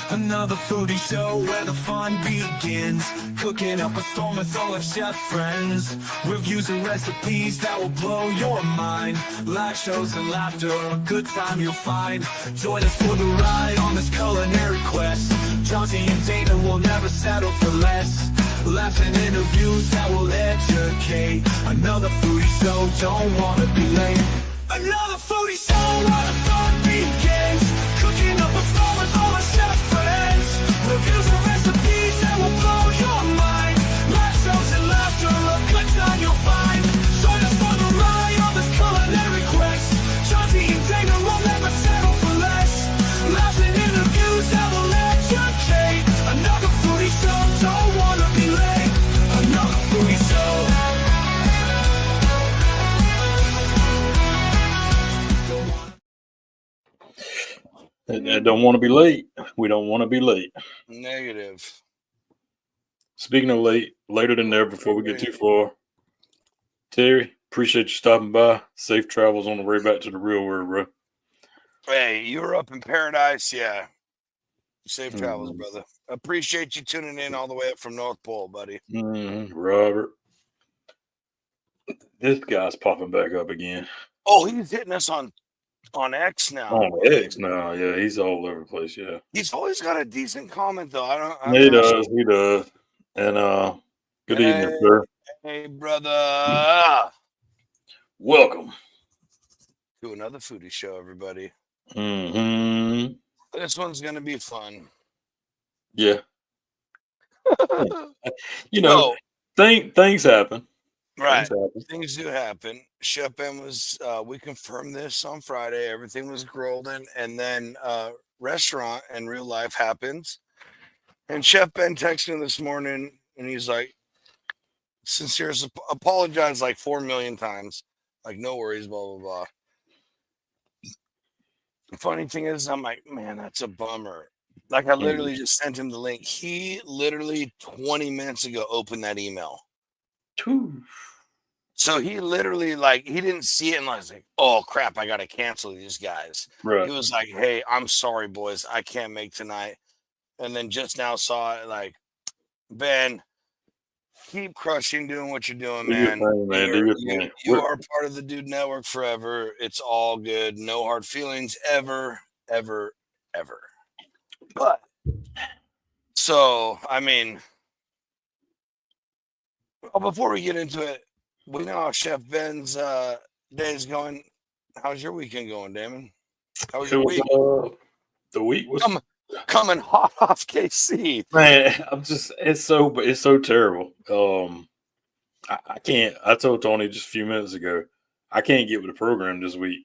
Another foodie show where the fun begins. Cooking up a storm with all our chef friends. Reviews and recipes that will blow your mind. Live shows and laughter, a good time you'll find. Join us for the ride on this culinary quest. Johnsy and Damon will never settle for less. Laughs and interviews that will educate. Another foodie show, don't wanna be late. Another foodie show where the fun begins. Cooking up a storm with all our chef friends. Reviews and recipes that will blow your mind. Live shows and laughter, a good time you'll find. Join us for the ride on this culinary quest. Johnsy and Damon will never settle for less. Laughs and interviews that will educate. Another foodie show, don't wanna be late. Another foodie show. I don't want to be late. We don't want to be late. Negative. Speaking of late, later than there before we get too far. Terry, appreciate you stopping by. Safe travels on the way back to the real world, bro. Hey, you were up in paradise, yeah. Safe travels, brother. Appreciate you tuning in all the way up from North Pole, buddy. Robert. This guy's popping back up again. Oh, he's hitting us on X now. On X now, yeah, he's all over the place, yeah. He's always got a decent comment, though. He does. And good evening, sir. Hey, brother. Welcome To another foodie show, everybody. Mm-hmm. This one's going to be fun. Yeah. Things happen. Right. Things do happen. Chef Ben was, we confirmed this on Friday. Everything was golden. And then restaurant and real life happens. And Chef Ben texted me this morning and he's like, sincere, apologize like 4 million times. Like, no worries, blah, blah, blah. The funny thing is, I'm like, man, that's a bummer. Like, I literally just sent him the link. He literally 20 minutes ago opened that email. So he literally, like, he didn't see it and I was like, oh, crap, I got to cancel these guys. Right. He was like, hey, I'm sorry, boys. I can't make tonight. And then just now saw it, like, Ben, keep crushing, doing what you're doing, man. You are part of the Dude Network forever. It's all good. No hard feelings ever, ever, ever. But, so, I mean, before we get into it, we know how Chef Ben's day is going. How's your weekend going, Damon? How was your week? The week was coming hot off KC. Man, it's so terrible. I can't. I told Tony just a few minutes ago, I can't get with the program this week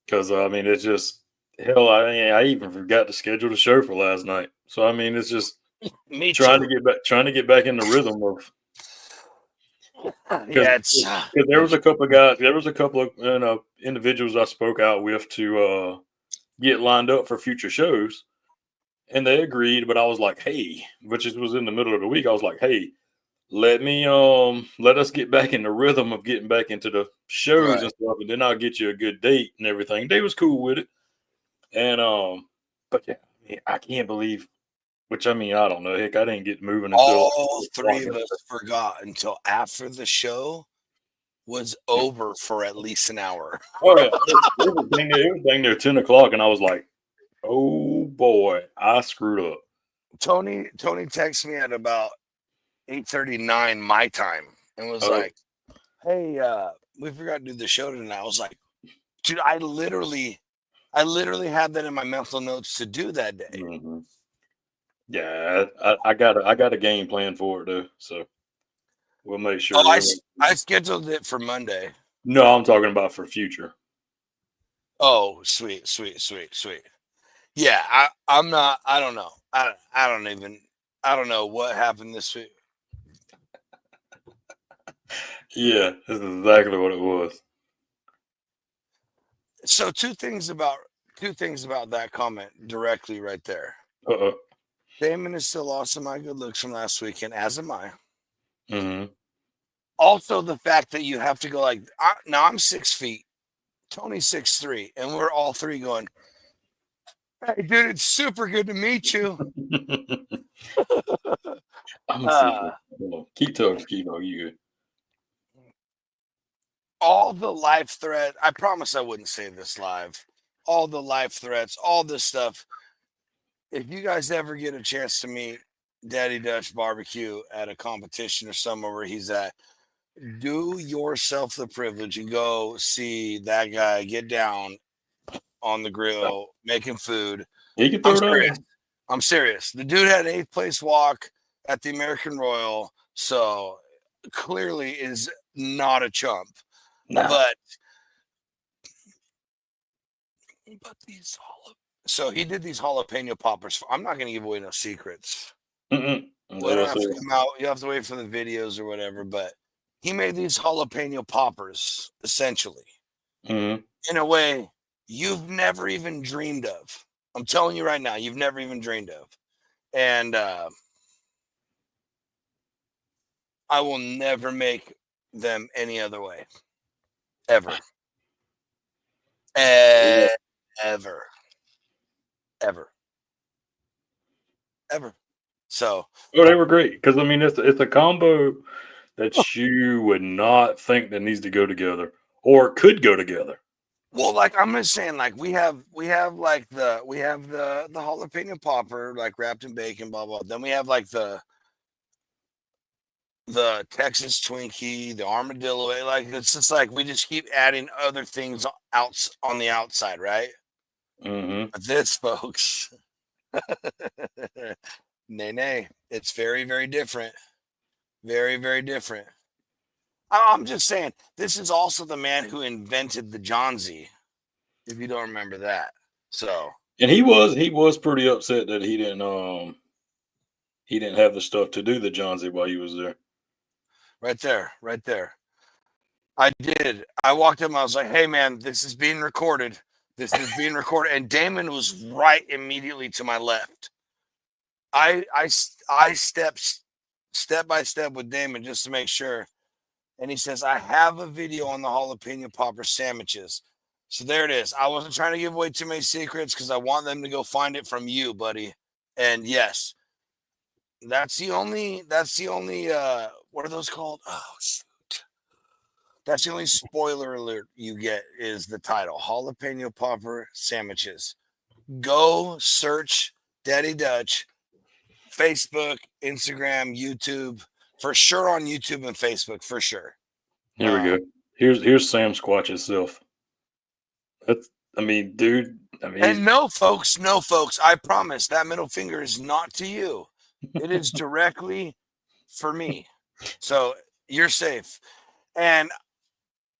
because I mean it's just hell. I even forgot to schedule the show for last night. So I mean it's just trying to get back in the rhythm of. Because there was a couple of guys, individuals I spoke out with to get lined up for future shows, and they agreed. But I was like, hey, which was in the middle of the week. I was like, hey, let us get back in the rhythm of getting back into the shows and stuff, and then I'll get you a good date and everything. They was cool with it, and but yeah, I can't believe. Which I mean, I don't know. Heck, I didn't get moving until all three of us forgot until after the show was over for at least an hour. Oh yeah, it was dang near 10 o'clock, and I was like, "Oh boy, I screwed up." Tony texted me at about 8:39 my time and was like, "Hey, we forgot to do the show tonight." I was like, "Dude, I literally had that in my mental notes to do that day." Mm-hmm. Yeah, I got a game plan for it though, so we'll make sure. Oh, I scheduled it for Monday. No, I'm talking about for future. Oh, sweet. Yeah, I'm not. I don't know. I don't know what happened this week. Yeah, this is exactly what it was. So two things about that comment directly right there. Damon is still lost in my good looks from last weekend, as am I. Mm-hmm. Also, the fact that you have to go like now I'm 6 feet Tony's 6'3", and we're all three going, "Hey, dude, it's super good to meet you." I'm gonna see. Keep talking, you good. All the live threat. I promise I wouldn't say this live. All the live threats, all this stuff. If you guys ever get a chance to meet Daddy Dutch Barbecue at a competition or somewhere where he's at, do yourself the privilege and go see that guy get down on the grill making food. He can throw it out. I'm serious. The dude had an 8th place walk at the American Royal, so clearly is not a chump. Nah. But so he did these jalapeno poppers. I'm not going to give away no secrets. Mm-mm. We don't have to come out. You have to wait for the videos or whatever. But he made these jalapeno poppers essentially in a way you've never even dreamed of. I'm telling you right now, you've never even dreamed of. And I will never make them any other way. Ever. Ever. So. Oh, they were great because I mean it's a combo that you would not think that needs to go together or could go together. Well, like I'm just saying, like we have like the jalapeno popper like wrapped in bacon, blah blah. Then we have like the Texas Twinkie, the armadillo. Like it's just like we just keep adding other things out on the outside, right? But this, folks, nay, it's very very different, very very different. I'm just saying, this is also the man who invented the Johnsy. If you don't remember that, so and he was pretty upset that he didn't have the stuff to do the Johnsy while he was there. Right there. I did. I walked up and I was like, "Hey, man, this is being recorded. And Damon was right immediately to my left. I stepped step by step with Damon just to make sure. And he says, I have a video on the jalapeno popper sandwiches. So there it is. I wasn't trying to give away too many secrets because I want them to go find it from you, buddy. And yes, that's the only what are those called? Oh, shoot. That's the only spoiler alert you get is the title, Jalapeno Popper Sandwiches. Go search Daddy Dutch, Facebook, Instagram, YouTube, for sure on YouTube and Facebook, for sure. Here we go. Here's Sam Squatch itself. Dude. And no, folks, I promise that middle finger is not to you. It is directly for me. So you're safe. And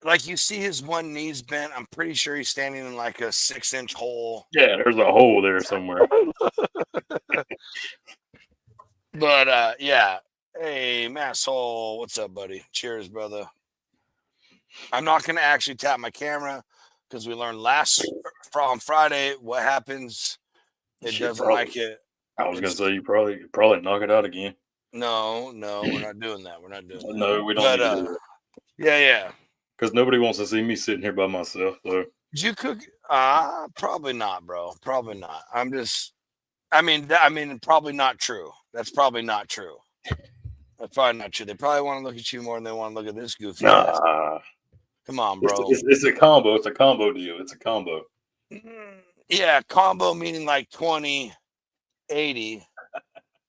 like you see his one knee's bent. I'm pretty sure he's standing in like a 6-inch hole. Yeah, there's a hole there somewhere. But yeah. Hey, Masshole, what's up, buddy? Cheers, brother. I'm not going to actually tap my camera because we learned on Friday what happens. It doesn't like it. I was going to say you probably knock it out again. No, we're not doing that. We're not doing that. No, we don't. But, need to do that. Yeah. Because nobody wants to see me sitting here by myself. So. Did you cook? Probably not, bro. Probably not. Probably not true. That's probably not true. That's probably not true. They probably want to look at you more than they want to look at this goofy ass. Come on, bro. It's a combo. It's a combo deal. It's a combo. Yeah, combo meaning like 20, 80.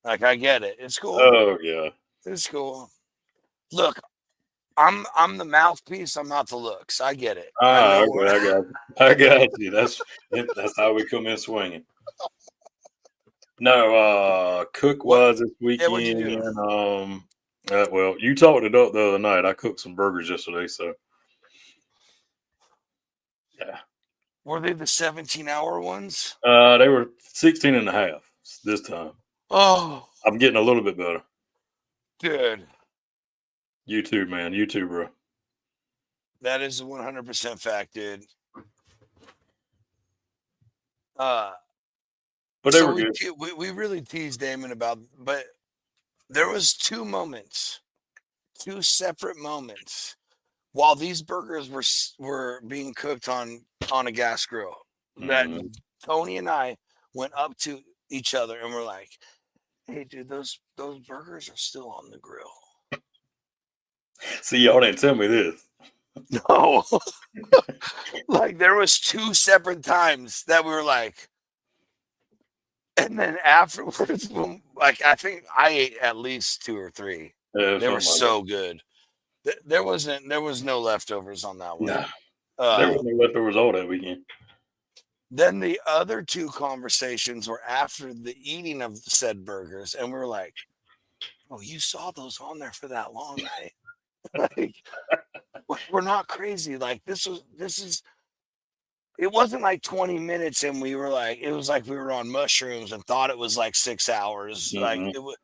Like I get it. It's cool. Oh yeah. It's cool. Look, I'm the mouthpiece. I'm not the looks. I get it. Okay, I got you. That's how we come in swinging. No, cook wise this weekend. Yeah, well, you talked it up the other night. I cooked some burgers yesterday, so yeah. Were they the 17-hour ones? They were 16 and a half this time. Oh, I'm getting a little bit better. Dude. You too, man. You too, bro. That is a 100% fact, dude. But they were good. We really teased Damon about, but there was two separate moments while these burgers were being cooked on a gas grill, that Tony and I went up to each other and we're like, "Hey, dude, those burgers are still on the grill." See, y'all didn't tell me this. No, like there was 2 separate times that we were like, and then afterwards, like I think I ate at least 2 or 3. Yeah, They were something like so good. There was no leftovers on that one. that. Nah, there was no leftovers all that weekend. Then the other 2 conversations were after the eating of said burgers, and we were like, "Oh, you saw those on there for that long, right?" Like, we're not crazy. Like this is. It wasn't like 20 minutes, and we were like, it was like we were on mushrooms and thought it was like 6 hours. Like it was,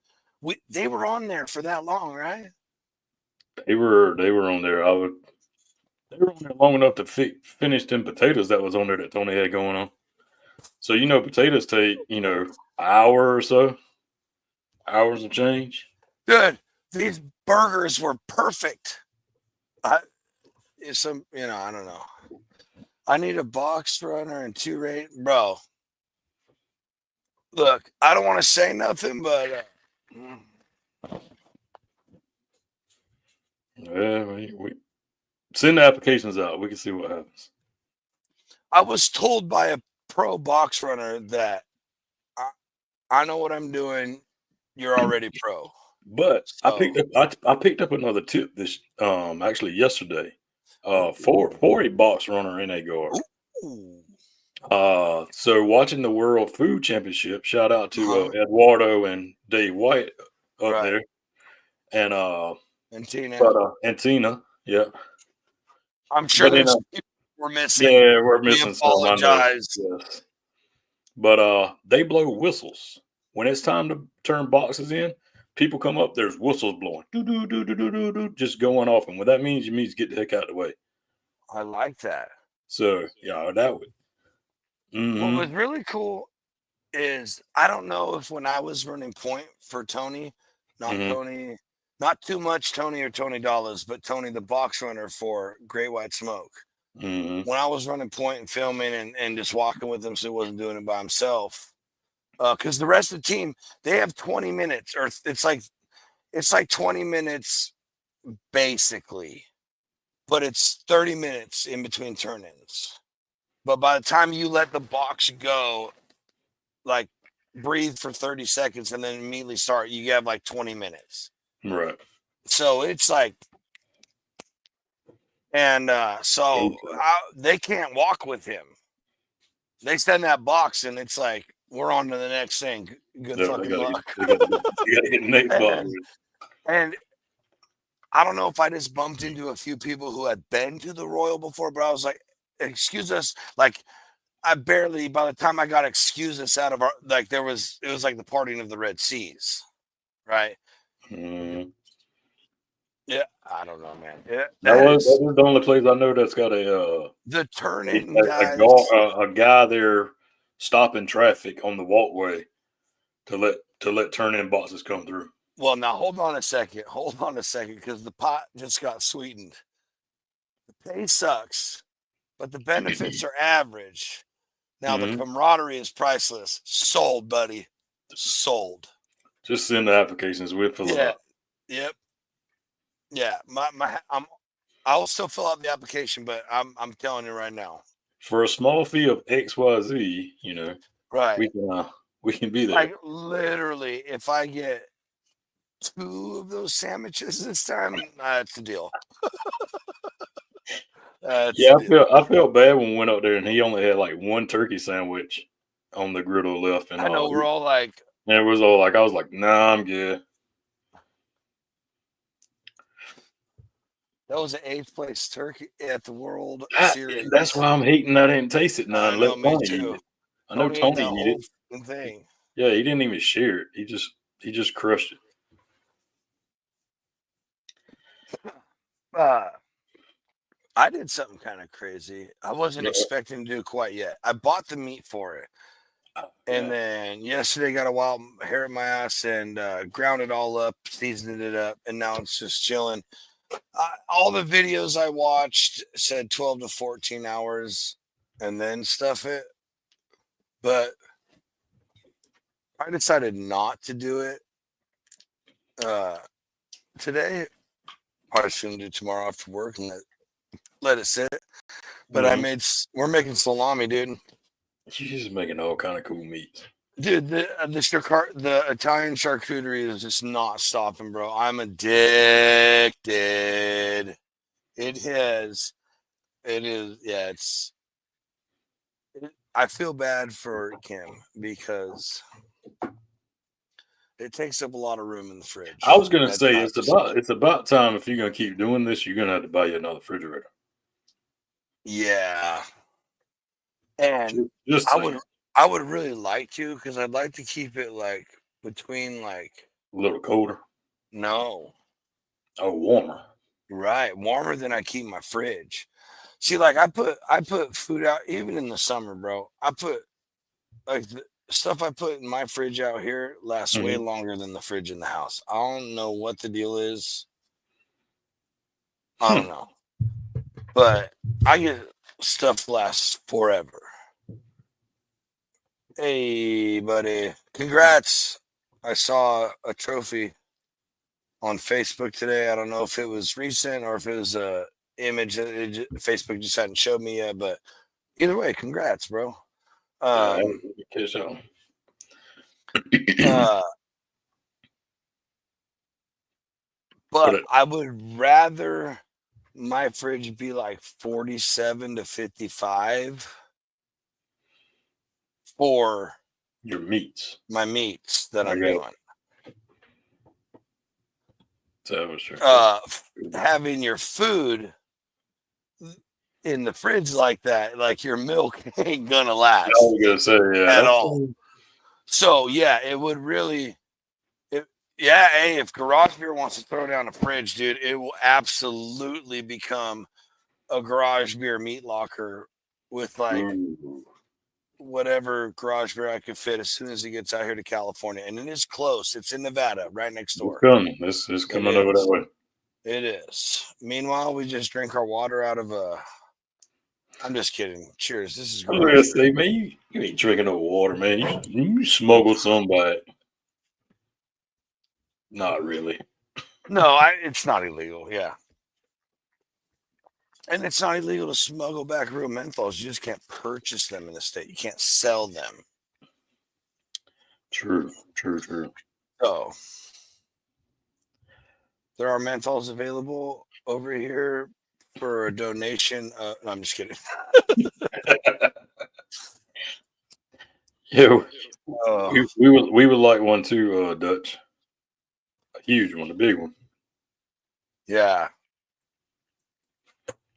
they were on there for that long, right? They were on there. They were on there long enough to finish them potatoes that was on there that Tony had going on. So potatoes take an hour or so, hours of change. Good. These burgers were perfect. I don't know. I need a box runner and 2 rate, bro. Look, I don't want to say nothing, but yeah, we send the applications out. We can see what happens. I was told by a pro box runner that I know what I'm doing. You're already pro. But so, I picked up another tip this actually yesterday. For a box runner in a guard. So watching the World Food Championship, shout out to Eduardo and Dave White up there, and Tina, yeah. I'm sure there's people we're missing. Yeah, we're missing some. Apologize. Yes. But they blow whistles when it's time to turn boxes in. People come up, there's whistles blowing, just going off, and what that means, get the heck out of the way. I like that. So yeah, that would. What was really cool is I don't know if when I was running point for Tony, Tony, not too much Tony or Tony Dollars, but Tony the box runner for Great White Smoke. When I was running point and filming and just walking with him, so he wasn't doing it by himself. Because the rest of the team, they have 20 minutes, or it's like 20 minutes basically, but it's 30 minutes in between turn-ins. But by the time you let the box go, like breathe for 30 seconds and then immediately start, you have like 20 minutes. Right. So it's like, and they can't walk with him. They send that box and it's like, we're on to the next thing. Good fucking luck. You gotta get the next box. And I don't know if I just bumped into a few people who had been to the Royal before, but I was like, excuse us. Like, I barely, by the time I got excuse us out of our, like, it was like the parting of the Red Seas, right? Yeah, I don't know, man. That was the only place I know that's got a the turning a guy there stopping traffic on the walkway to let turn-in boxes come through. Well, now hold on a second, because the pot just got sweetened. The pay sucks, but the benefits are average. Now the camaraderie is priceless. Sold, buddy. Sold. Just send the applications. We'll fill it out. Yep. Yeah, I'll still fill out the application, but I'm telling you right now. For a small fee of XYZ, right? We can be there. Like literally, if I get 2 of those sandwiches this time, that's the deal. I felt bad when we went up there and he only had like 1 turkey sandwich on the griddle left. And I know we're all like, it was all like, I was like, nah, I'm good. That was an 8th place turkey at the World Series. That's why I'm hating I didn't taste it now. I know, me too. I know Tony eat it. Thing. Yeah, he didn't even share it. He just crushed it. I did something kind of crazy. I wasn't expecting to do quite yet. I bought the meat for it. And then yesterday got a wild hair in my ass and ground it all up, seasoned it up, and now it's just chilling. all the videos I watched said 12 to 14 hours and then stuff it. But I decided not to do it today. Probably shouldn't do tomorrow after work and let it sit. But we're making salami, dude. You're just making all kind of cool meats. Dude, the Italian charcuterie is just not stopping, bro. I'm addicted. It is. Yeah, I feel bad for Kim because it takes up a lot of room in the fridge. I was gonna say it's about time if you're gonna keep doing this, you're gonna have to buy you another refrigerator. Yeah, and I would really like to because I'd like to keep it like between like a little colder. No. Oh, warmer. Right, warmer than I keep my fridge. See, like I put food out even in the summer, bro. I put like the stuff I put in my fridge out here lasts way longer than the fridge in the house. I don't know what the deal is. I don't know. But I get stuff lasts forever. Hey, buddy. Congrats. I saw a trophy on Facebook today. I don't know if it was recent or if it was a image that Facebook just hadn't showed me yet, but either way, congrats, bro. But I would rather my fridge be like 47 to 55 for your meats, my meats that I'm doing. That was true. Having your food in the fridge like that, like your milk ain't gonna last. I was gonna say, at all. So yeah, it would really. Hey, if Garage Beer wants to throw down a fridge, dude, it will absolutely become a Garage Beer meat locker with like whatever Garage Beer I could fit as soon as it gets out here to California. And it is close. It's in Nevada, right next door. It's coming over that way. It is. Meanwhile, we just drink our water out of a. I'm just kidding. Cheers. This is. I was gonna say, man, you ain't drinking no water, man. You smuggled some by it. Not really. No, it's not illegal. Yeah. And it's not illegal to smuggle back real menthols. You just can't purchase them in the state. You can't sell them. True. So there are menthols available over here for a donation. No, I'm just kidding. Yeah, we would like one too, Dutch. A huge one, a big one. Yeah.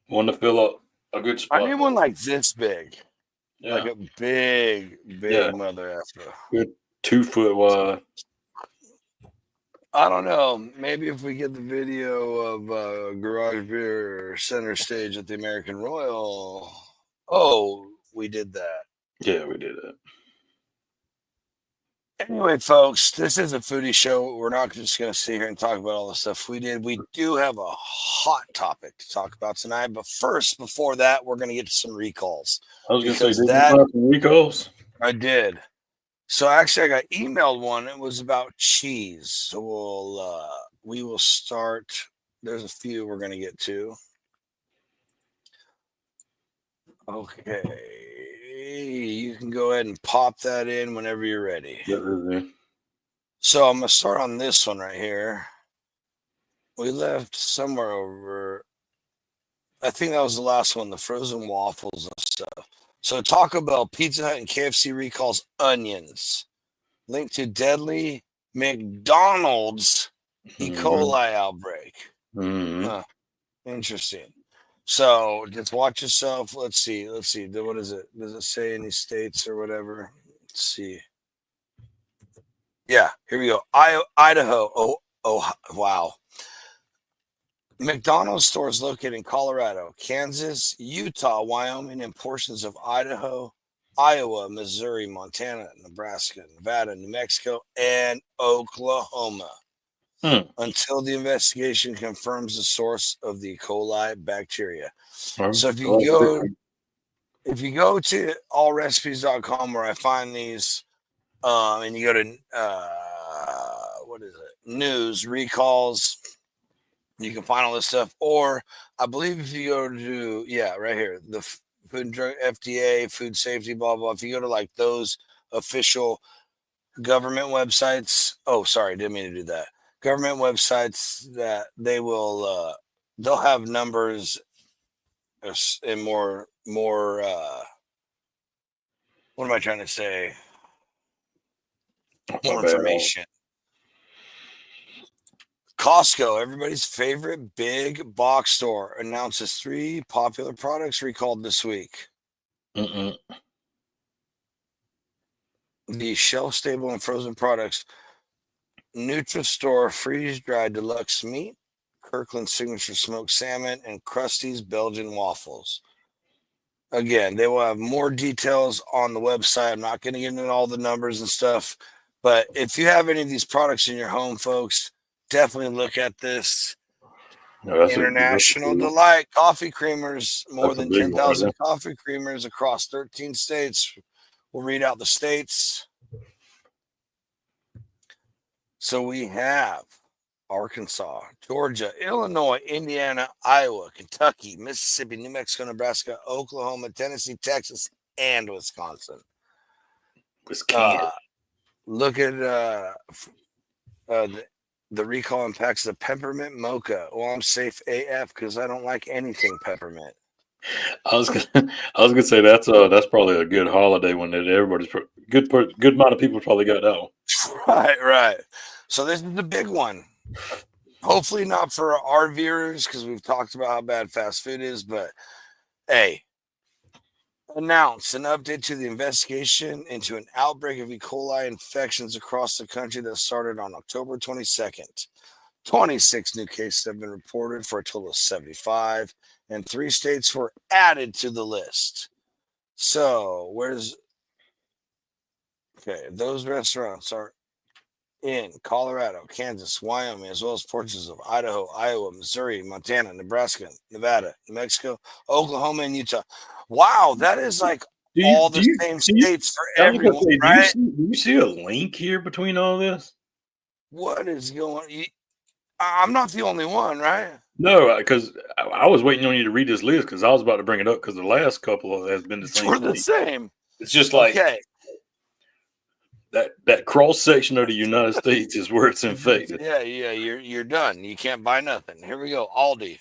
One to fill up a good spot. I need one like this big. Yeah. Like a big mother effer. Good 2 foot wide. I don't know. Maybe if we get the video of Garage Beer center stage at the American Royal. Oh, we did that. Yeah, we did that. Anyway, folks, this is a foodie show. We're not just going to sit here and talk about all the stuff we did. We do have a hot topic to talk about tonight. But first, before that, we're going to get to some recalls. I was going to say, did you have some recalls? I did. So actually, I got emailed one. It was about cheese. So we will start. There's a few we're going to get to. Okay. You can go ahead and pop that in whenever you're ready. So I'm going to start on this one right here. We left somewhere over. I think that was the last one, the frozen waffles and stuff. So Taco Bell, Pizza Hut, and KFC recalls onions. Linked to deadly McDonald's E. coli outbreak. Interesting. So just watch yourself. Let's see. What is it? Does it say any states or whatever? Let's see. Yeah, here we go. Idaho. Oh, wow. McDonald's stores located in Colorado, Kansas, Utah, Wyoming, and portions of Idaho, Iowa, Missouri, Montana, Nebraska, Nevada, New Mexico, and Oklahoma. until the investigation confirms the source of the E. coli bacteria. So if you go to allrecipes.com where I find these, and you go to what is it? News, recalls, you can find all this stuff. Or I believe if you go to right here, the Food and Drug FDA, food safety, blah blah. If you go to like those official government websites, didn't mean to do that. Government websites that they will they'll have numbers and more what am I trying to say? More information. Costco, everybody's favorite big box store, announces 3 popular products recalled this week. The shelf-stable and frozen products: Nutri-Store freeze-dried deluxe meat, Kirkland signature smoked salmon, and Krusty's Belgian waffles. Again, they will have more details on the website. I'm not going to get into all the numbers and stuff, but if you have any of these products in your home, folks, definitely look at this. International Delight coffee creamers, more than 10,000 coffee creamers across 13 states. We'll read out the states. So we have Arkansas, Georgia, Illinois, Indiana, Iowa, Kentucky, Mississippi, New Mexico, Nebraska, Oklahoma, Tennessee, Texas, and Wisconsin. Look at the recall impacts the peppermint mocha. Well, I'm safe AF because I don't like anything peppermint. I was gonna say that's probably a good holiday when everybody's good amount of people probably got that one. Right. So this is the big one. Hopefully not for our viewers because we've talked about how bad fast food is, but hey, announce an update to the investigation into an outbreak of E. coli infections across the country that started on October 22nd. 26 new cases have been reported for a total of 75, and 3 states were added to the list. So those restaurants are in Colorado, Kansas, Wyoming, as well as portions of Idaho, Iowa, Missouri, Montana, Nebraska, Nevada, New Mexico, Oklahoma, and Utah. Wow, that is like all the same states for everyone, right? Do you see a link here between all this? What is going on? I'm not the only one, right? No, because I was waiting on you to read this list because I was about to bring it up because the last couple has been the same. We're the same. It's just like that cross section of the United States is where it's infected. Yeah, you're done. You can't buy nothing. Here we go. Aldi.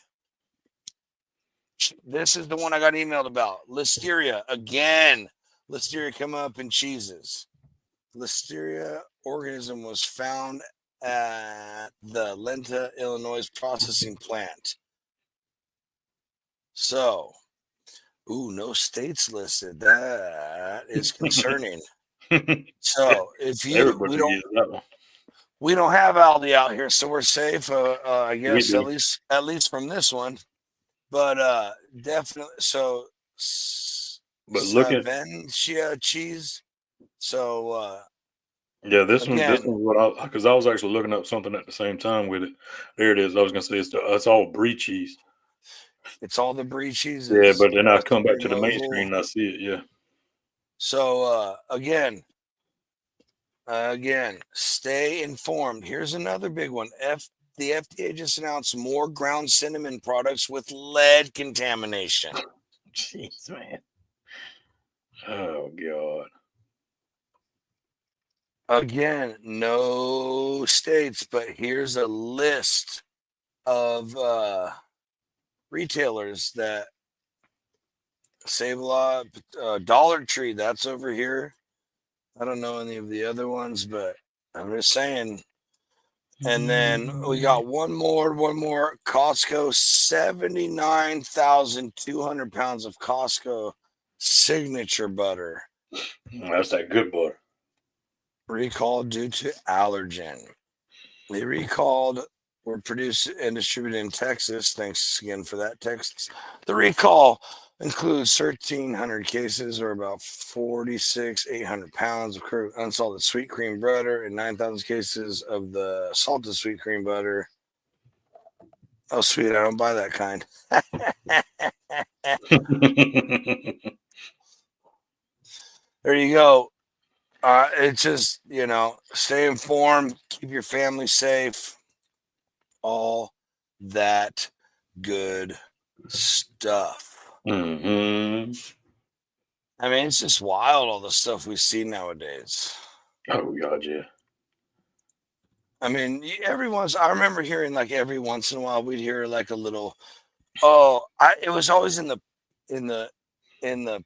This is the one I got emailed about. Listeria again. Listeria come up in cheeses. Listeria organism was found at the Lenta, Illinois processing plant. So, no states listed. That is concerning. So if we don't have Aldi out here, so we're safe. I guess at least from this one, but definitely. So, but look at Savencia cheese. So this one was because I was actually looking up something at the same time with it. There it is. I was gonna say it's all brie cheese. It's all the brie cheese. Yeah, but then I come back to the main screen and I see it. Yeah. So again, stay informed. Here's another big one. The FDA just announced more ground cinnamon products with lead contamination. Jeez, man. Oh God. Again, no states, but here's a list of retailers that save a lot. Dollar Tree, that's over here. I don't know any of the other ones, but I'm just saying. And then we got one more. Costco, 79,200 pounds of Costco signature butter. That's that good butter. Recalled due to allergen. They recalled were produced and distributed in Texas. Thanks again for that, Texas. The recall Includes 1,300 cases, or about 46,800 pounds of unsalted sweet cream butter, and 9,000 cases of the salted sweet cream butter. Oh, sweet! I don't buy that kind. There you go. It's just, stay informed, keep your family safe, all that good stuff. Mm-hmm. I mean, it's just wild, all the stuff we see nowadays. Oh God, yeah. I mean, I remember hearing, like, every once in a while we'd hear like a little, it was always in the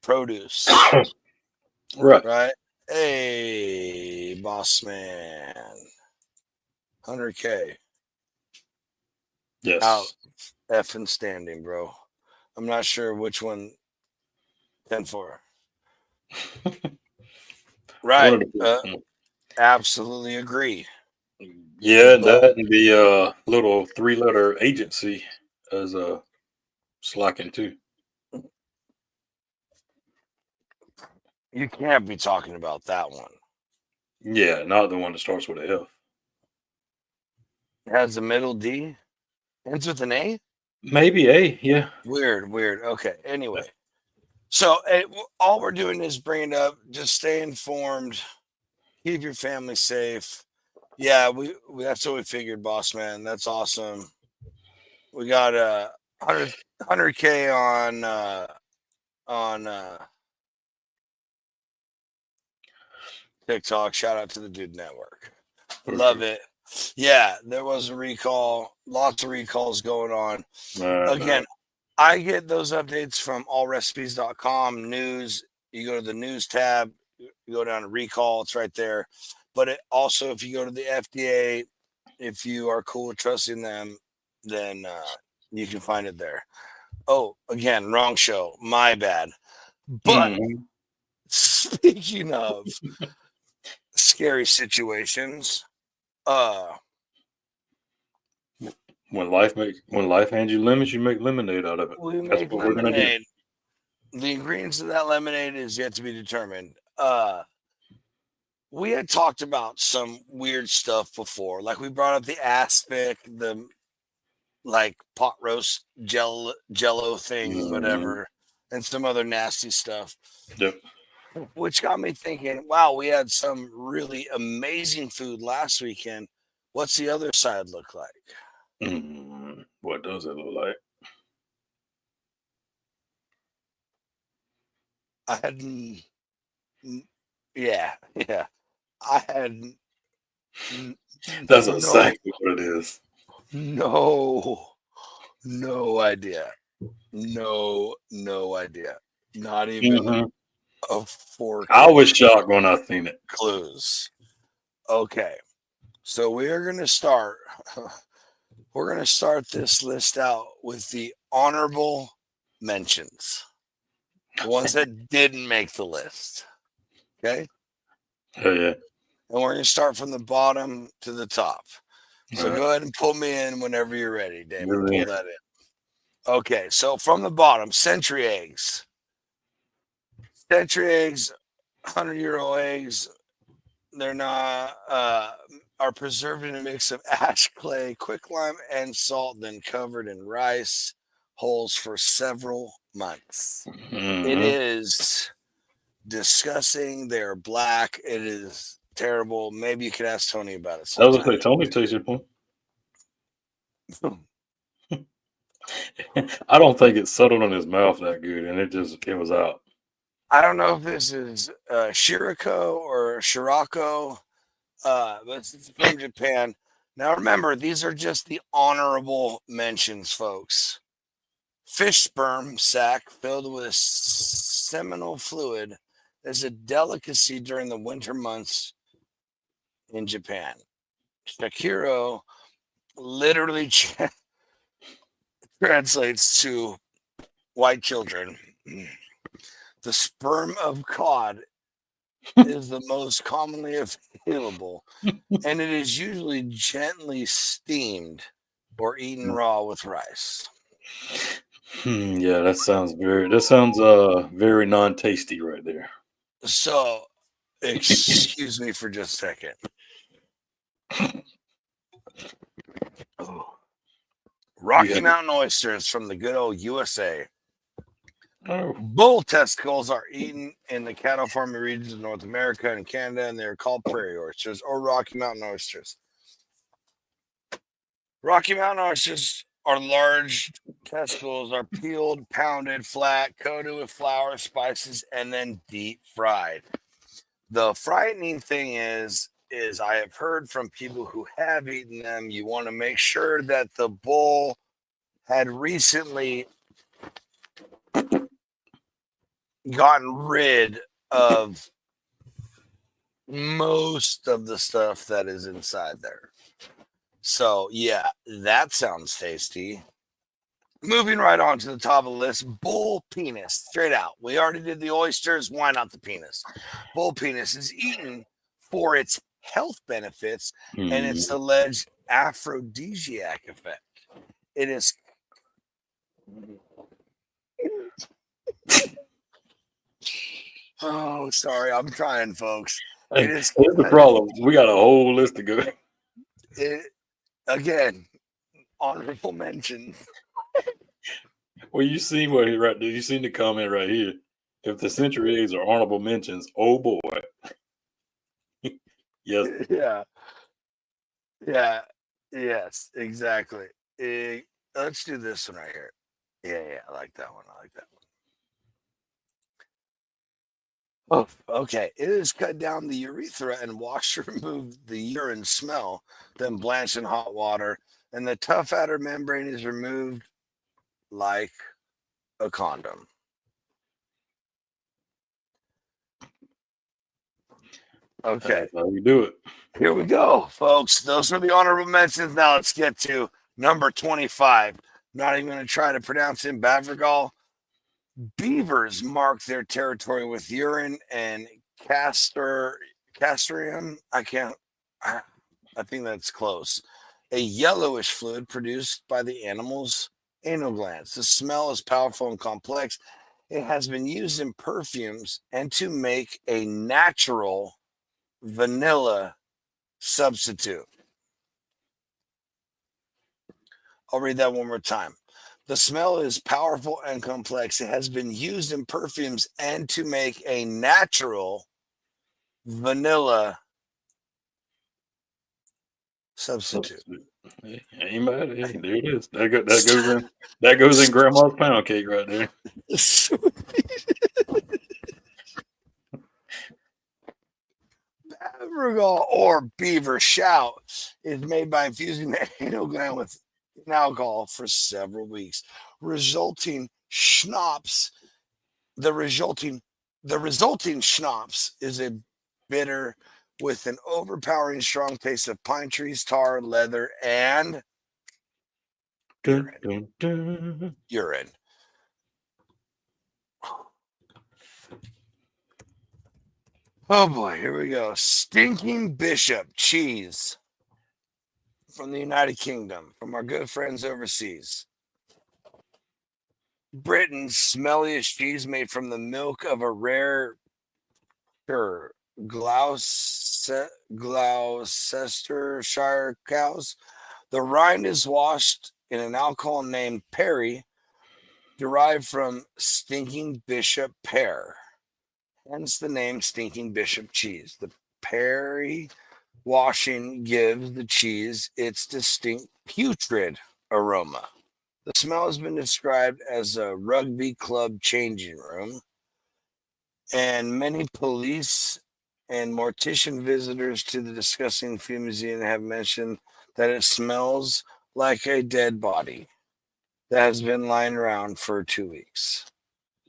produce, Right. right? Hey, boss man, 100K Yes. out, effing standing, bro. I'm not sure which one 10 for. Right. Absolutely agree. Yeah, that and the little 3-letter agency is slacking too. You can't be talking about that one. Yeah, not the one that starts with an F. It has the middle D, ends with an A. Maybe A. Yeah. Weird. Okay. Anyway, so all we're doing is bringing it up. Just stay informed. Keep your family safe. Yeah, we that's what we figured, boss man. That's awesome. We got 100K on TikTok. Shout out to the Dude Network. Love it. Yeah, there was a recall. Lots of recalls going on. Again, I get those updates from allrecipes.com news. You go to the news tab, you go down to recall, it's right there. But it also, if you go to the FDA, if you are cool with trusting them, then you can find it there. Oh, again, wrong show. My bad. But speaking of scary situations, when life hands you lemons, you make lemonade out of it. That's what we're gonna do. The ingredients of that lemonade is yet to be determined. We had talked about some weird stuff before, like we brought up the aspic, the like pot roast jello thing, whatever, and some other nasty stuff. Yep. Which got me thinking, wow, we had some really amazing food last weekend. What's the other side look like? What does it look like? I had, yeah. I had. That's exactly what it is. No idea. No idea. Not even a fork. I was shocked when I seen it. Clues. Okay, so we're gonna start. We're gonna start this list out with the honorable mentions, the ones that didn't make the list. Okay. Oh yeah. And we're gonna start from the bottom to the top. So go ahead and pull me in whenever you're ready, Damon. Pull that in. Okay, so from the bottom, century eggs. Century eggs, 100-year-old eggs. They're not are preserved in a mix of ash, clay, quicklime, and salt, then covered in rice hulls for several months. It is disgusting. They're black. It is terrible. Maybe you could ask Tony about it. I was gonna say, Tony takes your point. I don't think it settled on his mouth that good, and it was out. I don't know if this is Shirako or Shirako, but it's from Japan. Now remember, these are just the honorable mentions, folks. Fish sperm sac filled with seminal fluid is a delicacy during the winter months in Japan. Shakiro literally translates to white children. The sperm of cod is the most commonly available, and it is usually gently steamed or eaten raw with rice. Yeah, that sounds very non-tasty right there. So, excuse me for just a second. Oh. Rocky Mountain oysters from the good old USA. Oh, Bull testicles are eaten in the cattle farming regions of North America and Canada, and they're called prairie oysters or Rocky Mountain oysters. Rocky Mountain oysters are large testicles, are peeled, pounded, flat, coated with flour, spices, and then deep fried. The frightening thing is I have heard from people who have eaten them, you want to make sure that the bull had recently gotten rid of most of the stuff that is inside there. So, yeah, that sounds tasty. Moving right on to the top of the list, bull penis, straight out. We already did the oysters. Why not the penis? Bull penis is eaten for its health benefits and its alleged aphrodisiac effect. It is. Oh, sorry. I'm trying, folks. Hey, here's the problem. We got a whole list to go. Again, honorable mention. Well, you see what he right there. You seen the comment right here. If the century eggs are honorable mentions, oh boy. Yes. Yeah. Yeah. Yes, exactly. Let's do this one right here. Yeah, I like that one. Oh, okay. It is cut down the urethra and washed to remove the urine smell, then blanched in hot water, and the tough outer membrane is removed like a condom. Okay. That's how you do it. Here we go, folks. Those are the honorable mentions. Now let's get to number 25. Not even going to try to pronounce it. Bavergal. Beavers mark their territory with urine and castrium. I think that's close. A yellowish fluid produced by the animal's anal glands. The smell is powerful and complex. It has been used in perfumes and to make a natural vanilla substitute. I'll read that one more time. The smell is powerful and complex. It has been used in perfumes and to make a natural vanilla substitute. Hey, ain't bad. Hey, there it is. That goes in grandma's pound cake right there. Bavergal or beaver shout is made by infusing the anal gland with alcohol for several weeks, resulting schnapps. The resulting schnapps is a bitter with an overpowering strong taste of pine trees, tar, leather, and urine. Oh boy, here we go. Stinking Bishop cheese from the United Kingdom, from our good friends overseas. Britain's smelliest cheese made from the milk of a rare Gloucestershire cows. The rind is washed in an alcohol named perry, derived from stinking bishop pear. Hence the name stinking bishop cheese. The perry washing gives the cheese its distinct putrid aroma. The smell has been described as a rugby club changing room, and many police and mortician visitors to the disgusting food museum have mentioned that it smells like a dead body that has been lying around for 2 weeks.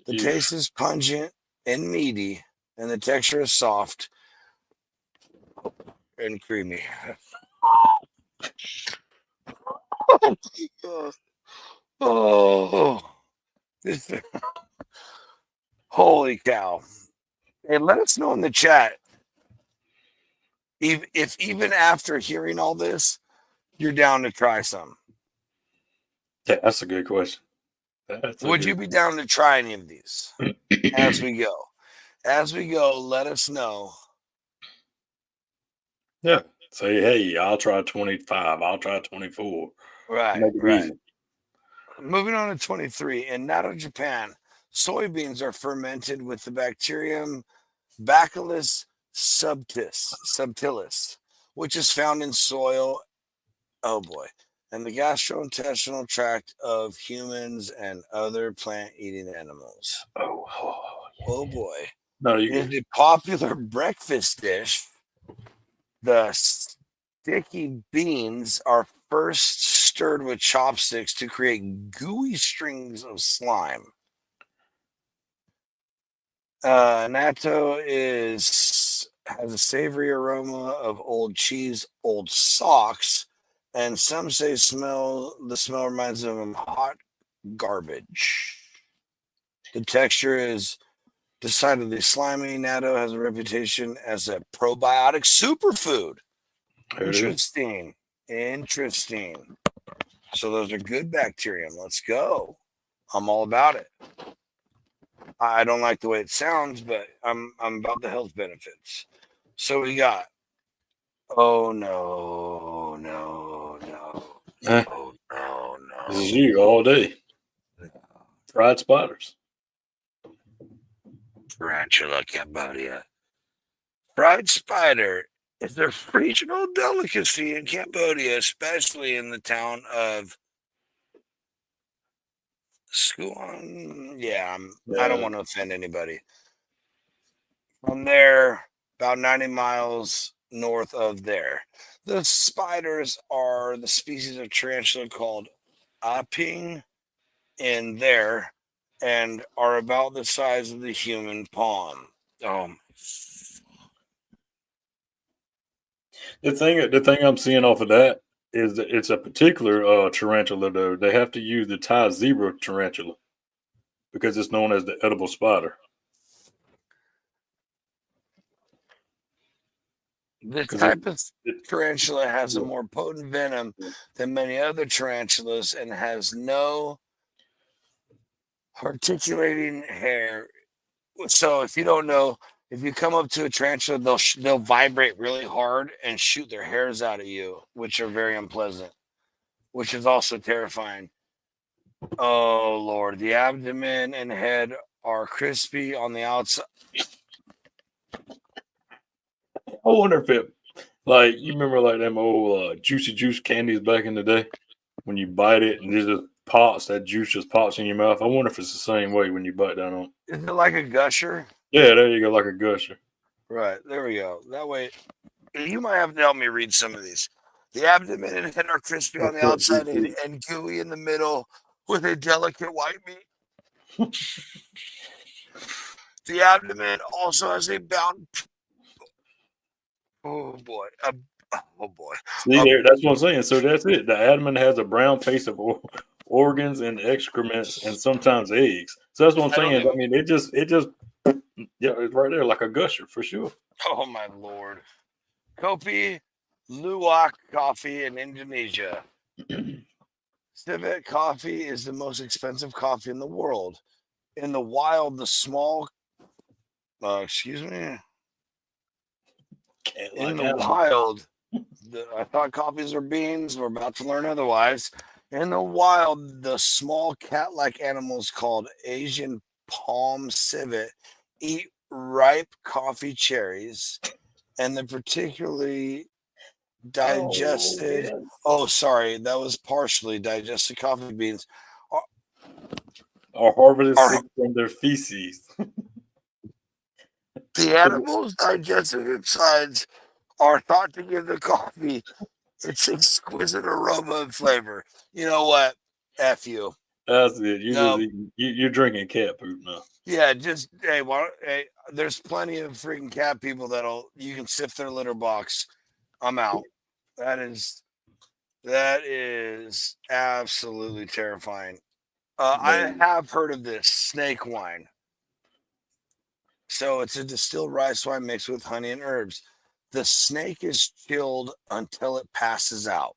The taste is pungent and meaty, and the texture is soft and creamy. This, holy cow. Hey, let us know in the chat if even after hearing all this, you're down to try some. Yeah, that's a good question. Would you be down to try any of these as we go? As we go, let us know. Yeah. Say, hey, I'll try 25. I'll try 24. Right, Make it right. easy. Moving on to 23. In Nato, Japan, soybeans are fermented with the bacterium Bacillus subtilis, which is found in soil. Oh boy. And the gastrointestinal tract of humans and other plant-eating animals. Oh boy. No, It is a popular breakfast dish. The sticky beans are first stirred with chopsticks to create gooey strings of slime. Natto has a savory aroma of old cheese, old socks, and some say the smell reminds them of hot garbage. The texture is decidedly slimy. Natto has a reputation as a probiotic superfood. Interesting. So those are good bacteria. Let's go. I'm all about it. I don't like the way it sounds, but I'm about the health benefits. So we got. Oh no. This is you all day. Fried spiders. Tarantula, Cambodia. Fried spider is a regional delicacy in Cambodia, especially in the town of Skuon. Yeah, I don't want to offend anybody. From there, about 90 miles north of there. The spiders are the species of tarantula called aping in there and are about the size of the human palm. The thing I'm seeing off of that is that it's a particular tarantula though. They have to use the Thai zebra tarantula because it's known as the edible spider. This type of tarantula has a more potent venom than many other tarantulas and has no articulating hair. So if you don't know, if you come up to a tarantula, they'll vibrate really hard and shoot their hairs out at you, which are very unpleasant, which is also terrifying. Oh Lord, the abdomen and head are crispy on the outside. I wonder if it, like, you remember like them old juicy juice candies back in the day when you bite it and it just pops, that juice just pops in your mouth. I wonder if it's the same way when you bite down on it. Is it like a gusher? Yeah, there you go, like a gusher. Right, there we go. That way, you might have to help me read some of these. The abdomen and head are crispy on the outside and gooey in the middle with a delicate white meat. The abdomen also has a bound. Oh boy. See there, that's what I'm saying. So that's it. The abdomen has a brown paste of organs and excrements and sometimes eggs. So that's what I'm saying. I mean, it just yeah, it's right there like a gusher for sure. Oh my Lord. Kopi Luwak coffee in Indonesia. Civet coffee is the most expensive coffee in the world. In the wild, the small excuse me. In the wild, I thought coffees were beans. We're about to learn otherwise. In the wild, the small cat-like animals called Asian palm civet eat ripe coffee cherries, and the particularly digested. Sorry, that was partially digested coffee beans. Are harvested from their feces. The animals' digestive insides are thought to give the coffee its exquisite aroma and flavor. You know what? F you. That's it. You're drinking cat poop now. Yeah, just hey, there's plenty of freaking cat people you can sift their litter box. I'm out. That is absolutely terrifying. I have heard of this snake wine. So it's a distilled rice wine mixed with honey and herbs. The snake is chilled until it passes out.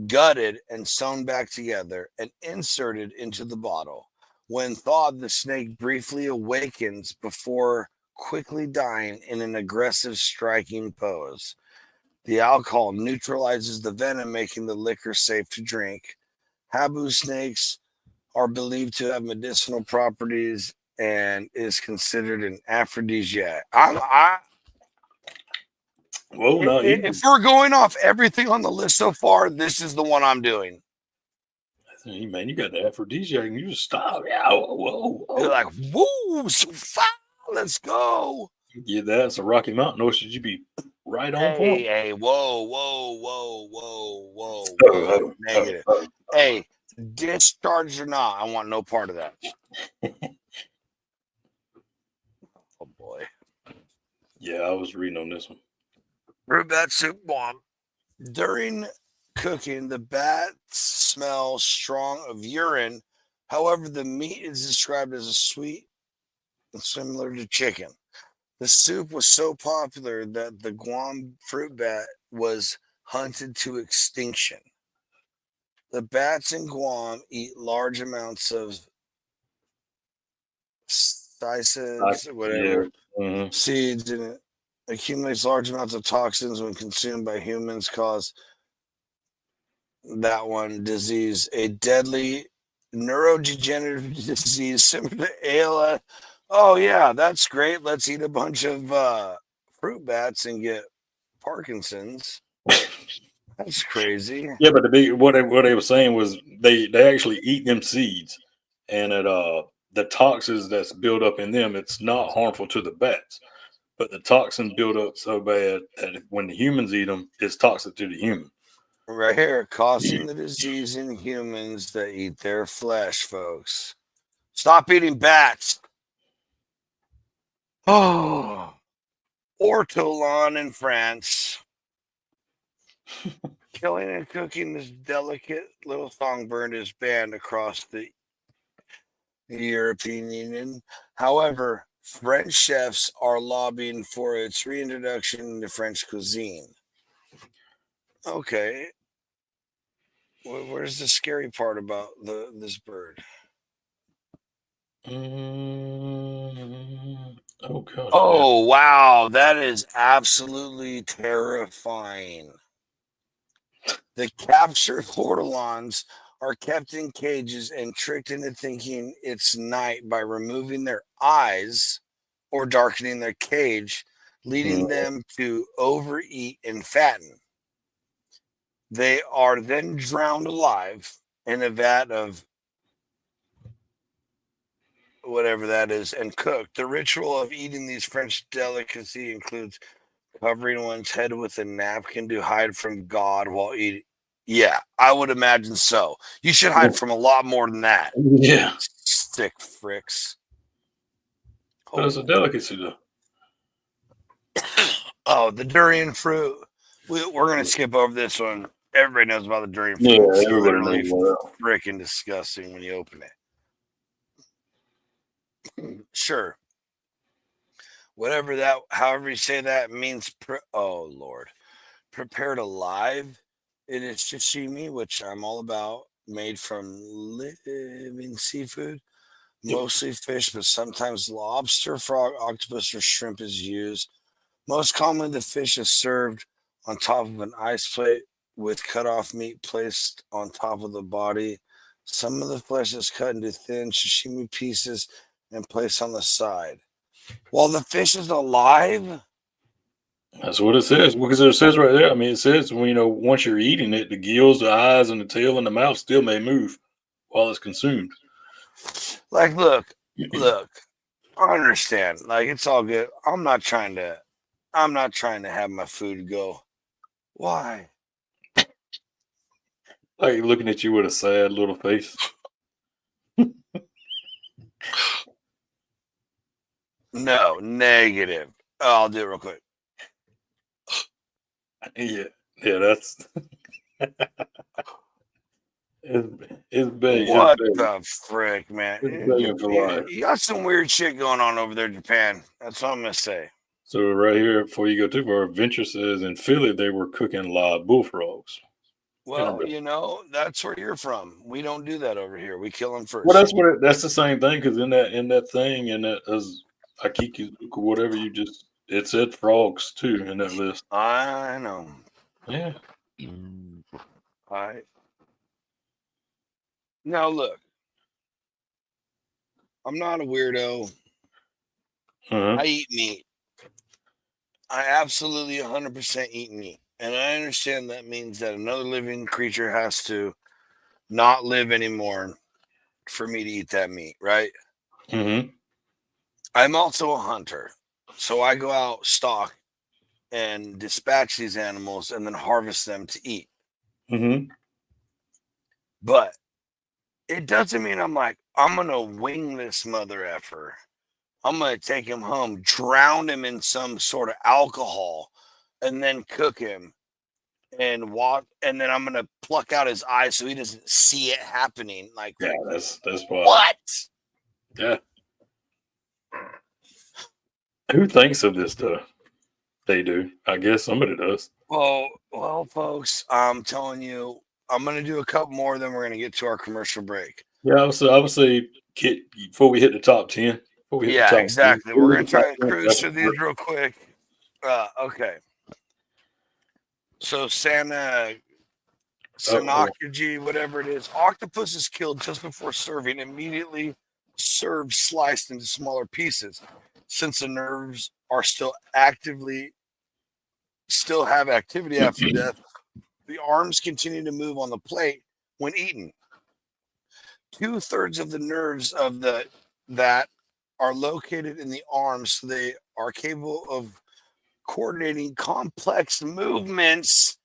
gutted, and sewn back together and inserted into the bottle. When thawed, the snake briefly awakens before quickly dying in an aggressive striking pose. The alcohol neutralizes the venom, making the liquor safe to drink. Habu snakes are believed to have medicinal properties and is considered an aphrodisiac. If we're going off everything on the list so far, this is the one I'm doing. Hey, man, you got the aphrodisiac and you just stop. Yeah, whoa. You're like, woo, so far, let's go. Yeah, that's a Rocky Mountain, or should you be right on point? Hey, whoa. Negative. Hey, discharged or not, I want no part of that. Oh, boy. Yeah, I was reading on this one. Fruit bat soup bomb. During cooking, the bats smell strong of urine. However, the meat is described as a sweet and similar to chicken. The soup was so popular that the Guam fruit bat was hunted to extinction. The bats in Guam eat large amounts of seeds, and it accumulates large amounts of toxins when consumed by humans, cause that one disease, a deadly neurodegenerative disease similar to ALS. Oh yeah, that's great. Let's eat a bunch of fruit bats and get Parkinson's. That's crazy. Yeah, but what they were saying was they actually eat them seeds, and the toxins that's built up in them, it's not harmful to the bats, but the toxins build up so bad that when the humans eat them, it's toxic to the human. Right here, causing the disease in humans that eat their flesh, folks. Stop eating bats. Oh, ortolan in France. Killing and cooking this delicate little songbird is banned across the European Union. However, French chefs are lobbying for its reintroduction into French cuisine. Okay. Where's the scary part about this bird? Oh, gosh. Oh, wow. That is absolutely terrifying. The captured ortolans are kept in cages and tricked into thinking it's night by removing their eyes or darkening their cage, leading them to overeat and fatten. They are then drowned alive in a vat of whatever that is and cooked. The ritual of eating these French delicacy includes covering one's head with a napkin to hide from God while eating. Yeah, I would imagine so. You should hide from a lot more than that. Yeah. Sick fricks. But it's a delicacy, though. Oh, the durian fruit. We're going to skip over this one. Everybody knows about the durian fruit. Yeah, it's literally freaking disgusting when you open it. Sure. However you say that means, oh, Lord. Prepared alive. It is sashimi, which I'm all about, made from living seafood, mostly fish, but sometimes lobster, frog, octopus, or shrimp is used. Most commonly, the fish is served on top of an ice plate with cut off meat placed on top of the body. Some of the flesh is cut into thin sashimi pieces and placed on the side. While the fish is alive? That's what it says. Because it says right there. I mean, it says once you're eating it, the gills, the eyes, and the tail and the mouth still may move while it's consumed. Like, look. I understand. Like, it's all good. I'm not trying to have my food go. Why? Like looking at you with a sad little face. No, negative. Oh, I'll do it real quick. Yeah, that's it's big. What the frick, man? You got some weird shit going on over there in Japan. That's all I'm gonna say. So right here, before you go too far, Venture says in Philly they were cooking live bullfrogs. Well, that's where you're from. We don't do that over here. We kill them first. Well, that's the same thing because in that thing and that as Akiki whatever it said frogs too in that list. I know. Yeah. All right. Now look, I'm not a weirdo. Uh-huh. I eat meat. I absolutely 100% eat meat. And I understand that means that another living creature has to not live anymore for me to eat that meat, right? Mm-hmm. I'm also a hunter. So I go out, stalk, and dispatch these animals and then harvest them to eat. Mm-hmm. But it doesn't mean I'm going to wing this mother effer. I'm going to take him home, drown him in some sort of alcohol, and then cook him and walk. And then I'm going to pluck out his eyes so he doesn't see it happening. Like, Yeah, that's why. what? Yeah. Who thinks of this stuff? They do. I guess somebody does. Well, folks, I'm telling you, I'm going to do a couple more, then we're going to get to our commercial break. Yeah, I would say before we hit the top 10. Yeah, exactly. We're going to try and cruise through these real quick. Okay. So Sanokaji, whatever it is, octopus is killed just before serving, immediately served sliced into smaller pieces. Since the nerves are still have activity after death, the arms continue to move on the plate when eaten. 2/3 of the nerves of that are located in the arms, so they are capable of coordinating complex movements.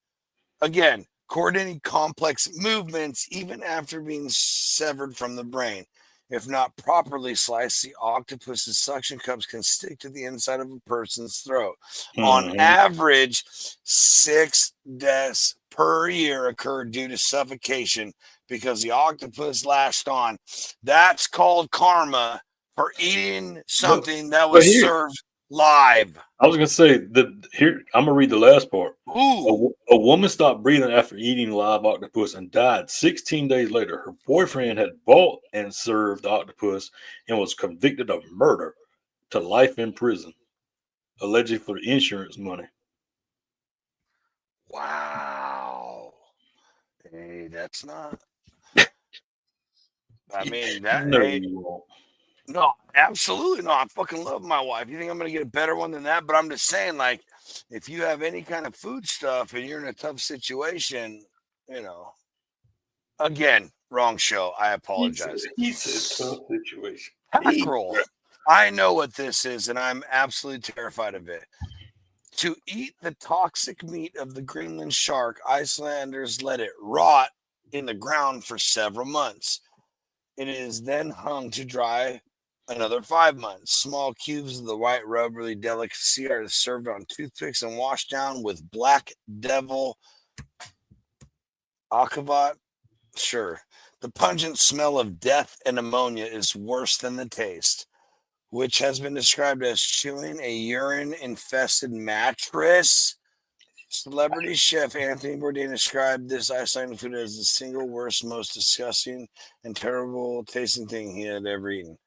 Again, coordinating complex movements even after being severed from the brain. If not properly sliced, the octopus's suction cups can stick to the inside of a person's throat. Mm-hmm. On average, 6 deaths per year occur due to suffocation because the octopus lashed on. That's called karma for eating something that was served live. I was gonna say I'm gonna read the last part. Ooh. A woman stopped breathing after eating live octopus and died 16 days later. Her boyfriend had bought and served the octopus and was convicted of murder to life in prison, allegedly for insurance money. Wow. Hey, that's not. I mean that. No, Hey, you won't. no, absolutely not. I fucking love my wife. You think I'm gonna get a better one than that? But I'm just saying, like, if you have any kind of food stuff and you're in a tough situation, again, wrong show. I apologize. It's a tough situation. Mackerel. I know what this is, and I'm absolutely terrified of it. To eat the toxic meat of the Greenland shark, Icelanders let it rot in the ground for several months. It is then hung to dry another 5 months. Small cubes of the white rubbery delicacy are served on toothpicks and washed down with black devil akavat. Sure. The pungent smell of death and ammonia is worse than the taste, which has been described as chewing a urine-infested mattress. Celebrity chef Anthony Bourdain described this Icelandic food as the single worst, most disgusting, and terrible tasting thing he had ever eaten.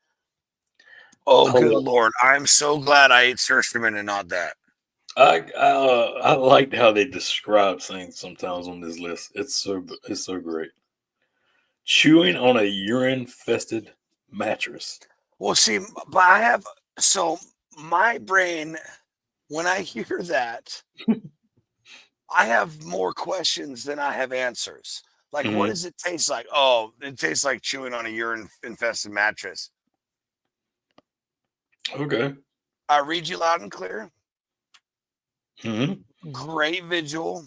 Oh, good Lord. I'm so glad I ate surströmming and not that. I liked how they describe things sometimes on this list. It's so great. Chewing on a urine-infested mattress. Well, see, my brain, when I hear that, I have more questions than I have answers. Like, what does it taste like? Oh, it tastes like chewing on a urine-infested mattress. Okay. I read you loud and clear. Mm-hmm. Great visual.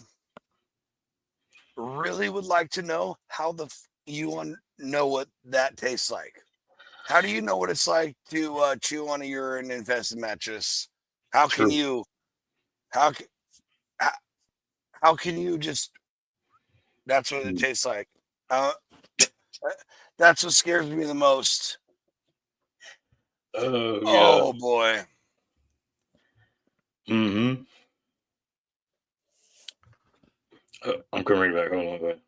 Really would like to know how you know what that tastes like. How do you know what it's like to chew on a urine-infested mattress? How can you? How can you just? That's what it tastes like. That's what scares me the most. Oh boy. Mm-hmm. I'm coming right back. Hold on, wait.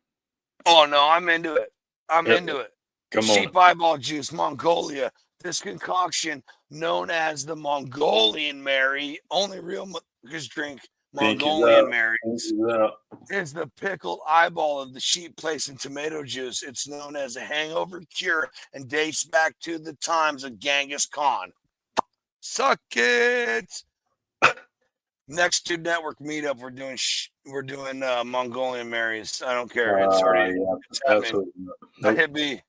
Oh no, I'm into it. I'm Yep. into it. Come Sheep on. eyeball juice, Mongolia. This concoction, known as the Mongolian Mary, only real Muggers drink Pink is Mongolian out. Marys, Pink is out. is the pickled eyeball of the sheep placed in tomato juice. It's known as a hangover cure and dates back to the times of Genghis Khan. Suck it. Next to network meetup, we're doing Mongolian Marys. I don't care. It's already it's happening. Absolutely not. I Nope. hit B. It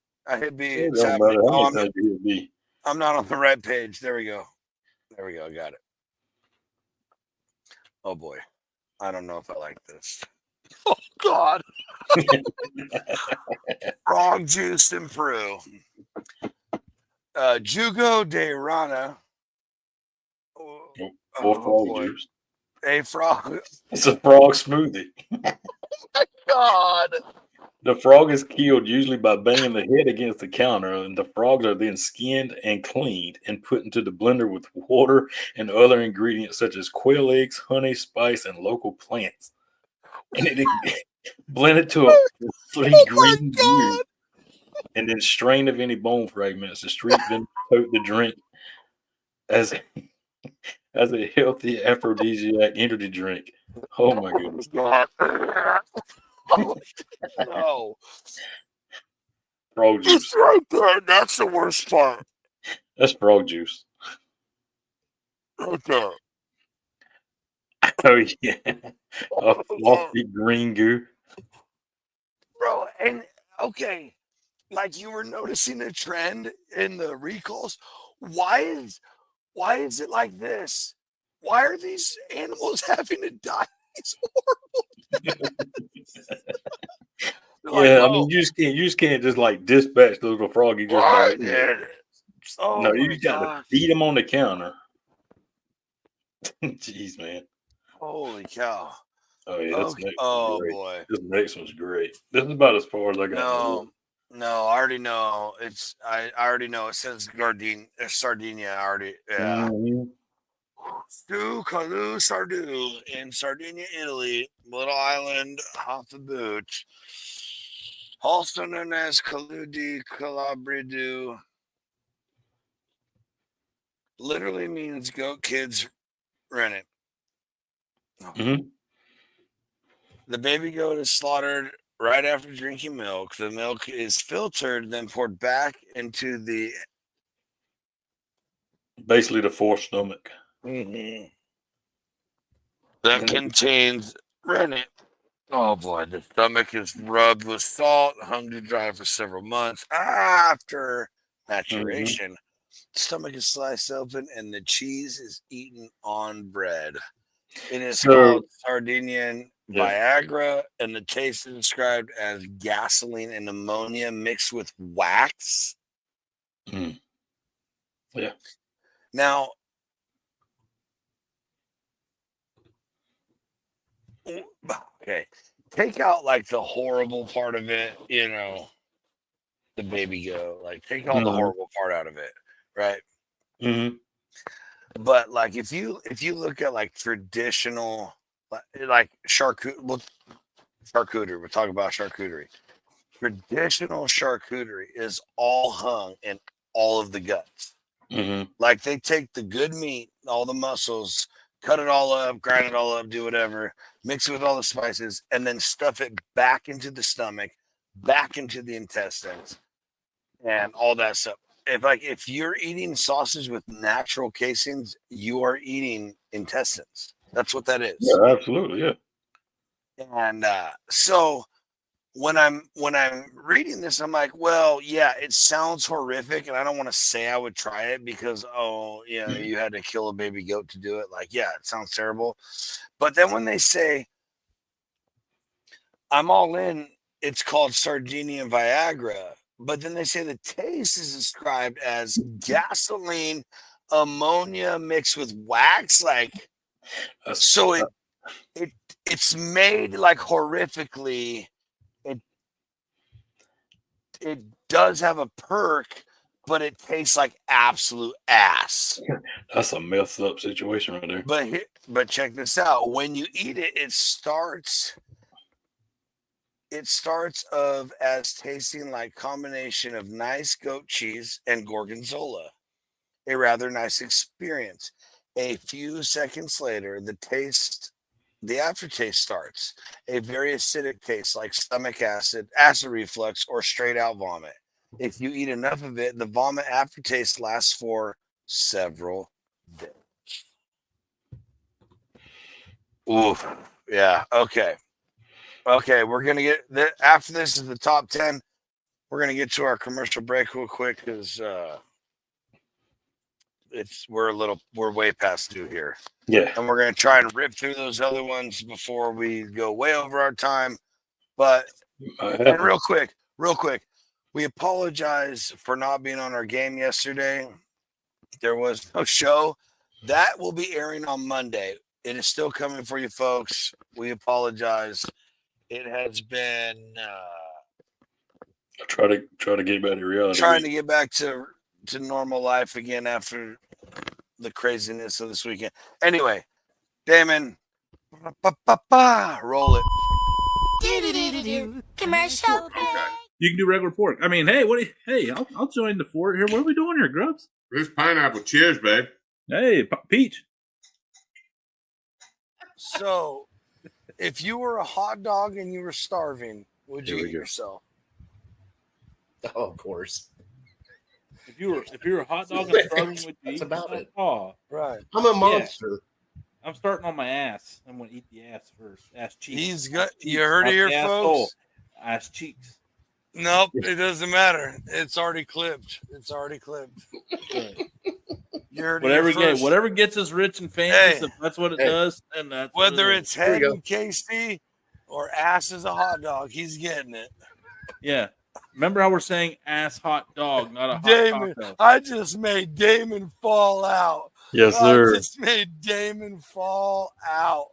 It's don't happening. matter how Oh, many times you hit B. I'm not on the right page. There we go. There we go. I got it. Oh boy. I don't know if I like this. Oh God. Frog juice and Peru. Jugo de Rana. Or frog juice. A frog. It's a frog smoothie. God. The frog is killed usually by banging the head against the counter, and the frogs are then skinned and cleaned and put into the blender with water and other ingredients such as quail eggs, honey, spice, and local plants. And it blended to a fleet green juice, and then strained of any bone fragments. The street vendors coat the drink as a healthy aphrodisiac energy drink. Oh my goodness! No. Frog juice. It's right there. That's the worst part. That's frog juice. Right there. Oh yeah, a fluffy green goo. Bro, and okay, like you were noticing a trend in the recalls. Why is it like this? Why are these animals having to die? These horrible Yeah, I mean, you just can't just like dispatch the little froggy just by. No, you just got to feed them on the counter. Jeez, man. Holy cow. Oh yeah, that's next. Oh boy, this next one's great. This is about as far as I got. No, I already know. I already know. It says Sardinia. I already, yeah. Stu Calu Sardu in Sardinia, Italy, little island off the boot. Also known as Calu di Calabridu. Literally means goat kids rent it. Mm-hmm. The baby goat is slaughtered right after drinking milk. The milk is filtered, then poured back into the Basically the fourth stomach. that contains rennet. Oh boy, the stomach is rubbed with salt, hung to dry for several months after maturation. The stomach is sliced open and the cheese is eaten on bread. It is called Sardinian Viagra, and the taste is described as gasoline and ammonia mixed with wax. Yeah. Now, okay, take out like the horrible part of it, the baby goat. Like, take all the horrible part out of it, right? Mm-hmm. But like, if you look at like traditional, like charcuterie, we'll talk about charcuterie. Traditional charcuterie is all hung in all of the guts. Mm-hmm. Like, they take the good meat, all the muscles, cut it all up, grind it all up, do whatever, mix it with all the spices, and then stuff it back into the stomach, back into the intestines, and all that stuff. If you're eating sausage with natural casings, you are eating intestines. That's what that is. Yeah, absolutely, yeah. And so when I'm reading this, I'm like, well, yeah, it sounds horrific, and I don't want to say I would try it because, you had to kill a baby goat to do it. Like, yeah, it sounds terrible. But then when they say, I'm all in, it's called Sardinian Viagra. But then they say the taste is described as gasoline, ammonia mixed with wax. Like, so it's made like horrifically. It does have a perk, but it tastes like absolute ass. That's a messed up situation right there. But check this out. When you eat it, it starts It starts of as tasting like combination of nice goat cheese and gorgonzola. A rather nice experience. A few seconds later, the aftertaste starts. A very acidic taste like stomach acid, acid reflux, or straight out vomit. If you eat enough of it, the vomit aftertaste lasts for several days. Oof. Yeah. Okay. Okay. We're going to get after this is the top 10. We're going to get to our commercial break real quick because we're way past due here. Yeah. And we're going to try and rip through those other ones before we go way over our time. But and real quick, we apologize for not being on our game yesterday. There was no show. That will be airing on Monday. It is still coming for you folks. We apologize. It has been Try to get back to reality. trying to get back to normal life again after the craziness of this weekend. Anyway, Damon, roll it. Commercial. You can do regular pork. I mean, hey, I'll join the fort here. What are we doing here, Grubs? Here's pineapple. Cheers, babe. Hey, Peach. So, if you were a hot dog and you were starving, would you eat yourself? Oh, of course. If you were a hot dog and starving, would you That's eat about yourself? it. Oh, Right. I'm a monster. I'm starting on my ass. I'm going to eat the ass first. Ass cheeks. He's got. You heard it here, folks. Ass cheeks. Nope, it doesn't matter. It's already clipped. Right. You heard Whatever it here first. whatever gets us rich and famous, if that's what it does, and that's Whether what it's head and KC or ass as a hot dog, he's getting it. Yeah. Remember how we're saying ass hot dog, not a hot Damon, taco. I just made Damon fall out. Yes, I sir. just made Damon fall out.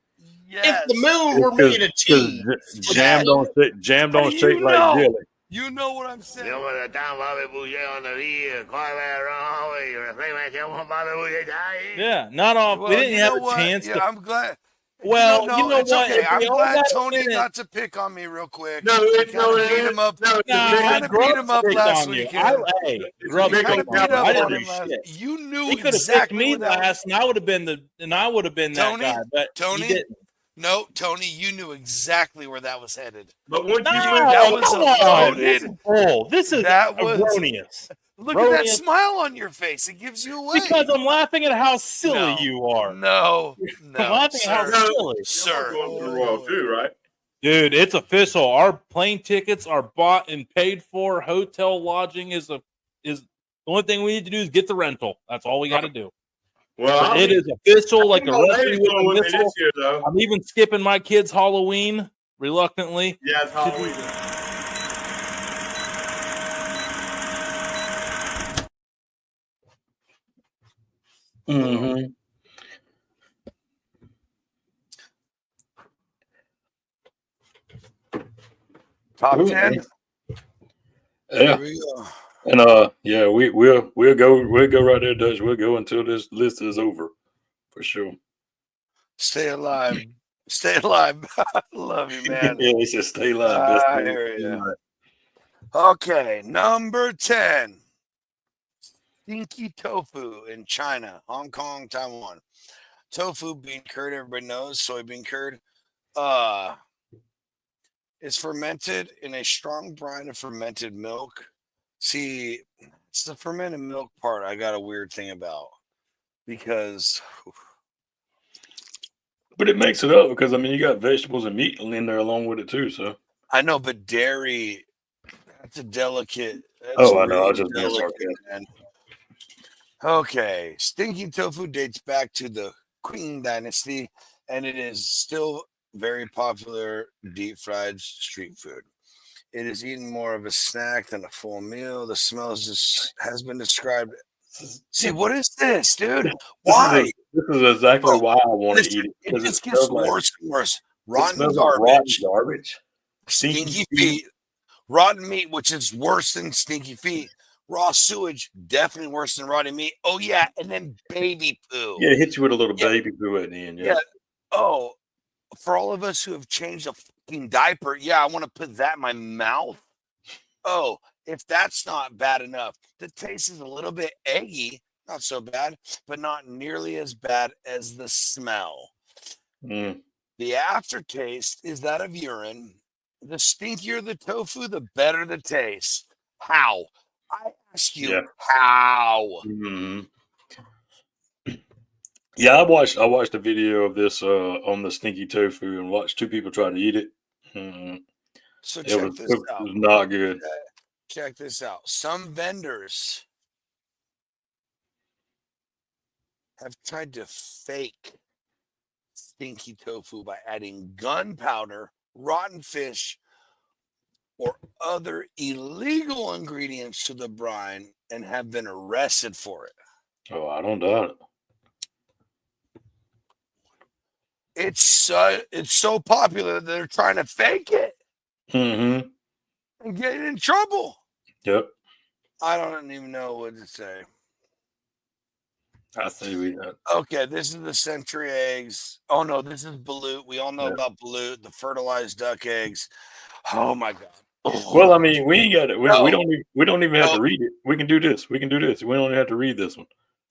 Yes. If the moon were made of cheese, Jam don't You shake like know. jelly. You know what I'm saying. Yeah, not all. Well, we didn't you have know a what? chance Yeah, to. I'm glad. Well, you know you know it's what? okay. If we I'm all glad got Tony in it- got to pick on me real quick. No, it's Kinda no, beat him up. No, kinda beat him up last weekend. Hey, Grub, Big Kinda old beat up I on didn't him do last. shit. You knew He could have exactly picked me where that was. last, and I would have been that Tony, guy. But Tony, he didn't. No, Tony, you knew exactly where that was headed. But once No, you that was come on. loaded. This is bull. This is That was- erroneous. Look at that Erroneous. smile on your face. It gives you away. Because I'm laughing at how silly No. you are. No, I'm laughing at how sir. silly. Sir. going through all too, right? Dude, it's official. Our plane tickets are bought and paid for. Hotel lodging is the only thing we need to do is get the rental. That's all we got to do. Well, It is official, like the my rest of lady's you going with with the me missile. this year, though. I'm even skipping my kids' Halloween reluctantly. Yeah, it's Halloween. Mm-hmm. Top Ooh, 10. Yeah, Here we go. and yeah, we'll go right there, Dutch. We'll go until this list is over, for sure. Stay alive. Stay alive. I love you, man. Yeah, he said stay live. Best I thing. hear ya. Okay, number 10. Stinky tofu in China, Hong Kong, Taiwan. Tofu bean curd, everybody knows, soybean curd. It's fermented in a strong brine of fermented milk. See, it's the fermented milk part I got a weird thing about because But it makes it up because I mean you got vegetables and meat in there along with it too. So I know, but dairy, that's a delicate. That's I know. I really was just being delicate, sarcastic. man. Okay, stinky tofu dates back to the Qing Dynasty, and it is still very popular deep fried street food. It is eaten more of a snack than a full meal. The smell has been described. See, what is this, dude? Why? This is exactly why I want to Listen, eat it it because just gets worse and worse. Rotten smells garbage, like rotten garbage. stinky feet, rotten meat, which is worse than stinky feet. Raw sewage, definitely worse than rotting meat. Oh yeah, and then baby poo. Yeah, it hits you with a little Yeah. baby poo at the end. Yeah. Oh, for all of us who have changed a fucking diaper, yeah, I want to put that in my mouth. Oh, if that's not bad enough, the taste is a little bit eggy, not so bad, but not nearly as bad as the smell. Mm. The aftertaste is that of urine. The stinkier the tofu, the better the taste. How? I ask you, Yeah. how? Mhm. Yeah, I watched a video of this on the stinky tofu and watched two people try to eat it. Mm. So It check was this out. not good. Check this out. Some vendors have tried to fake stinky tofu by adding gunpowder, rotten fish, or other illegal ingredients to the brine and have been arrested for it. Oh, I don't doubt it. It's so popular that they're trying to fake it Mm-hmm. and get in trouble. Yep. I don't even know what to say. I see. Okay, this is the century eggs. Oh no, this is balut. We all know about balut, the fertilized duck eggs. Oh my god. Well, I mean, we ain't got it. We No. don't even have No. to read it. We can do this. We can do this. We don't even have to read this one.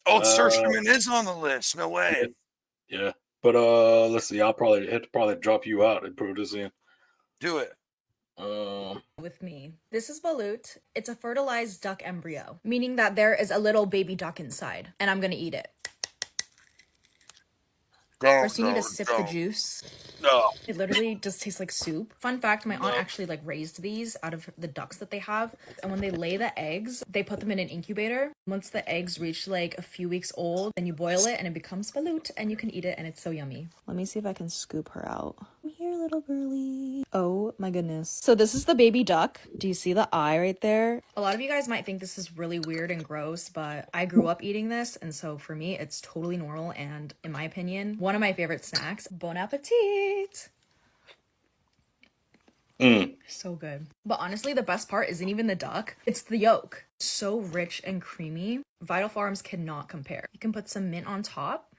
Oh, Surshman is on the list. No way. Yeah. But let's see. I'll probably have to drop you out and put this in. Do it. With me. This is balut. It's a fertilized duck embryo, meaning that there is a little baby duck inside, and I'm gonna eat it. First, you need to sip the juice. No. It literally just tastes like soup. Fun fact, my aunt actually like raised these out of the ducks that they have. And when they lay the eggs, they put them in an incubator. Once the eggs reach like a few weeks old, then you boil it and it becomes balut and you can eat it and it's so yummy. Let me see if I can scoop her out. Come here, little girly. Oh my goodness. So this is the baby duck. Do you see the eye right there? A lot of you guys might think this is really weird and gross, but I grew up eating this. And so for me, it's totally normal. And in my opinion, one of my favorite snacks. Bon appetit. So good. But honestly, the best part isn't even the duck. It's the yolk. So rich and creamy. Vital Farms cannot compare. You can put some mint on top.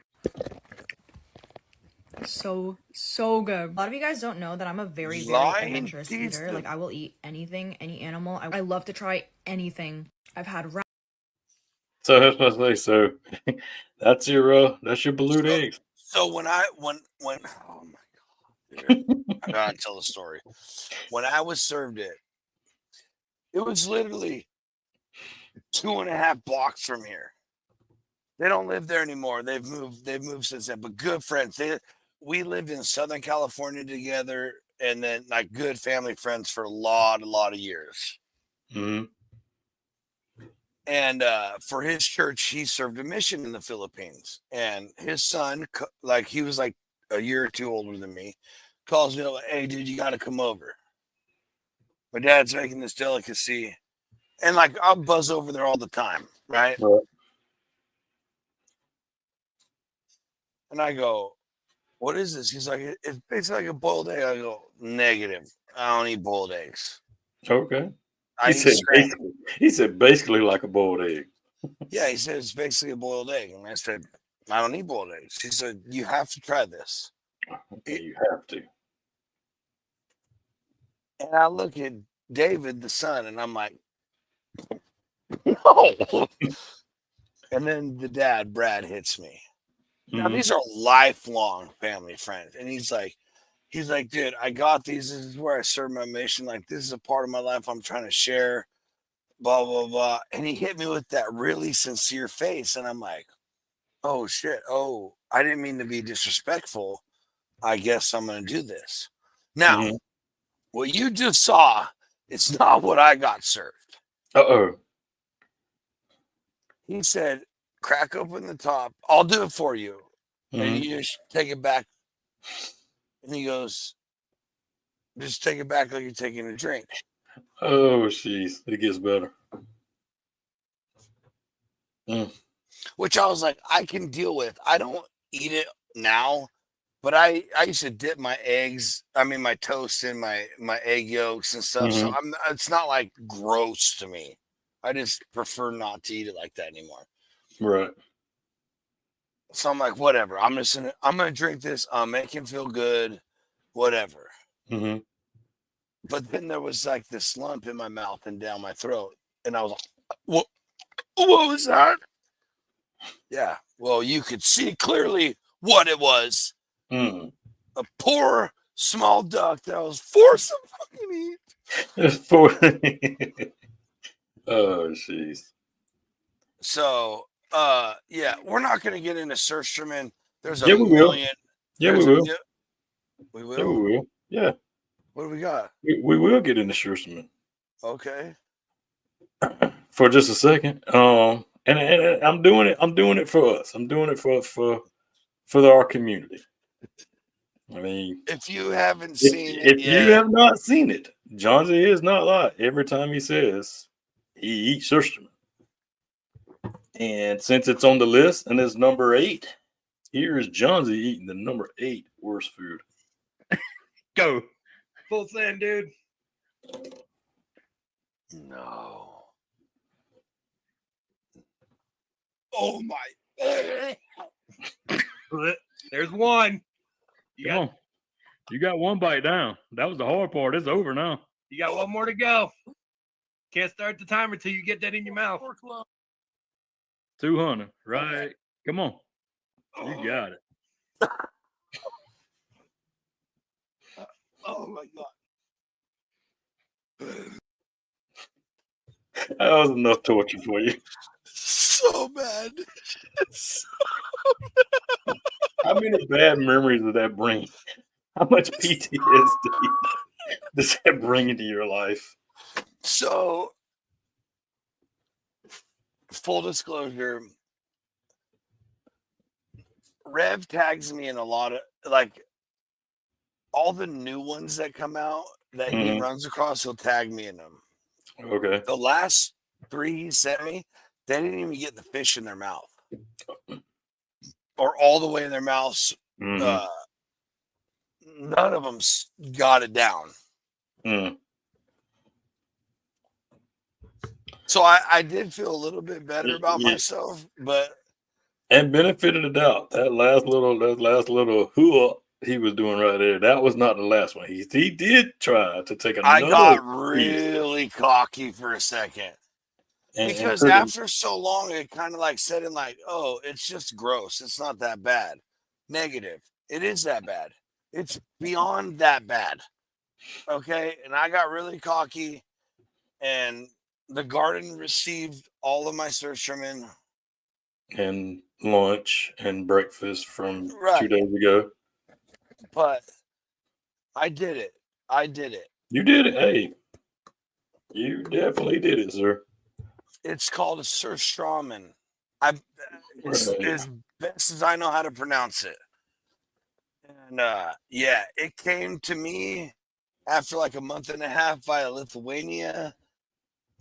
So good. A lot of you guys don't know that I'm a very adventurous eater. Like, I will eat anything, any animal. I love to try anything. I've had So that's what I say. So that's your balut eggs. So when oh my god, dude. I gotta tell the story. When I was served it, it was literally 2.5 blocks from here. They don't live there anymore. They've moved since then. But good friends. We lived in Southern California together, and then like good family friends for a lot of years. Mm-hmm. And for his church, he served a mission in the Philippines. And his son, like he was like a year or two older than me, calls me like, "Hey, dude, you got to come over. My dad's making this delicacy." And like I'll buzz over there all the time, right? And I go, "What is this?" He's like, "It's basically like a boiled egg." I go, "Negative. I don't eat boiled eggs." Okay. I He said basically like a boiled egg. Yeah, he said it's basically a boiled egg. And I said, "I don't eat boiled eggs." He said, "You have to try this." Okay, you have to. And I look at David, the son, and I'm like, "No." And then the dad, Brad, hits me. Now, these are lifelong family friends. And he's like, "Dude, I got these. This is where I serve my mission. Like, this is a part of my life I'm trying to share, blah, blah, blah." And he hit me with that really sincere face. And I'm like, "Oh, shit. Oh, I didn't mean to be disrespectful. I guess I'm going to do this." Now, what you just saw, it's not what I got served. Uh-oh. He said, "Crack open the top. I'll do it for you." And you just take it back. And he goes, "Just take it back like you're taking a drink." Oh, jeez. It gets better. Which I was like, I can deal with. I don't eat it now, but I used to dip my toast in my egg yolks and stuff. So it's not like gross to me. I just prefer not to eat it like that anymore. Right. So I'm like, whatever. I'm gonna drink this. Make him feel good. whatever. Mm-hmm. But then there was like this lump in my mouth and down my throat. And I was like, what was that? Yeah. Well, you could see clearly what it was. Mm. A poor small duck that I was forced to fucking eat. Oh, jeez. So, yeah, we're not going to get into Surströmming. There's a Yeah, we will. million. Yeah, we there's will. We will. Yeah, we will. Yeah. What do we got? We will get into Schusterman Okay. for just a second. And I'm doing it. I'm doing it for us. I'm doing it for our community. I mean, If you haven't seen it if yet, you have not seen it, Johnsy is not lie. Every time he says he eats Schusterman. And since it's on the list and it's number 8, here is Johnsy eating the number 8 worst food. Go. Full send, dude. no. Oh my! There's one. Come on. You got one bite down. That was the hard part. It's over now. You got one more to go. Can't start the timer till you get that in your mouth. 200. Right. Come on. You got it. Oh my god! That was enough torture for you. So bad. How many bad memories does that bring? How much PTSD does that bring into your life? So, full disclosure, Rev tags me in a lot of like all the new ones that come out that he runs across. He'll tag me in them. Okay. The last 3 he sent me, they didn't even get the fish in their mouth or all the way in their mouths. None of them got it down. So I did feel a little bit better about myself, but and benefit of the doubt, that last little hoo he was doing right there, that was not the last one. He did try to take another. I got really cocky for a second. Because after so long, it kind of like said in like, oh, it's just gross. It's not that bad. Negative. It is that bad. It's beyond that bad. Okay. And I got really cocky and the garden received all of my Surströmming. And lunch and breakfast from 2 days ago. But I did it. You did it. Hey, you definitely did it, sir. It's called a Surströmming. As best as I know how to pronounce it. And yeah, it came to me after like a month and a half via Lithuania.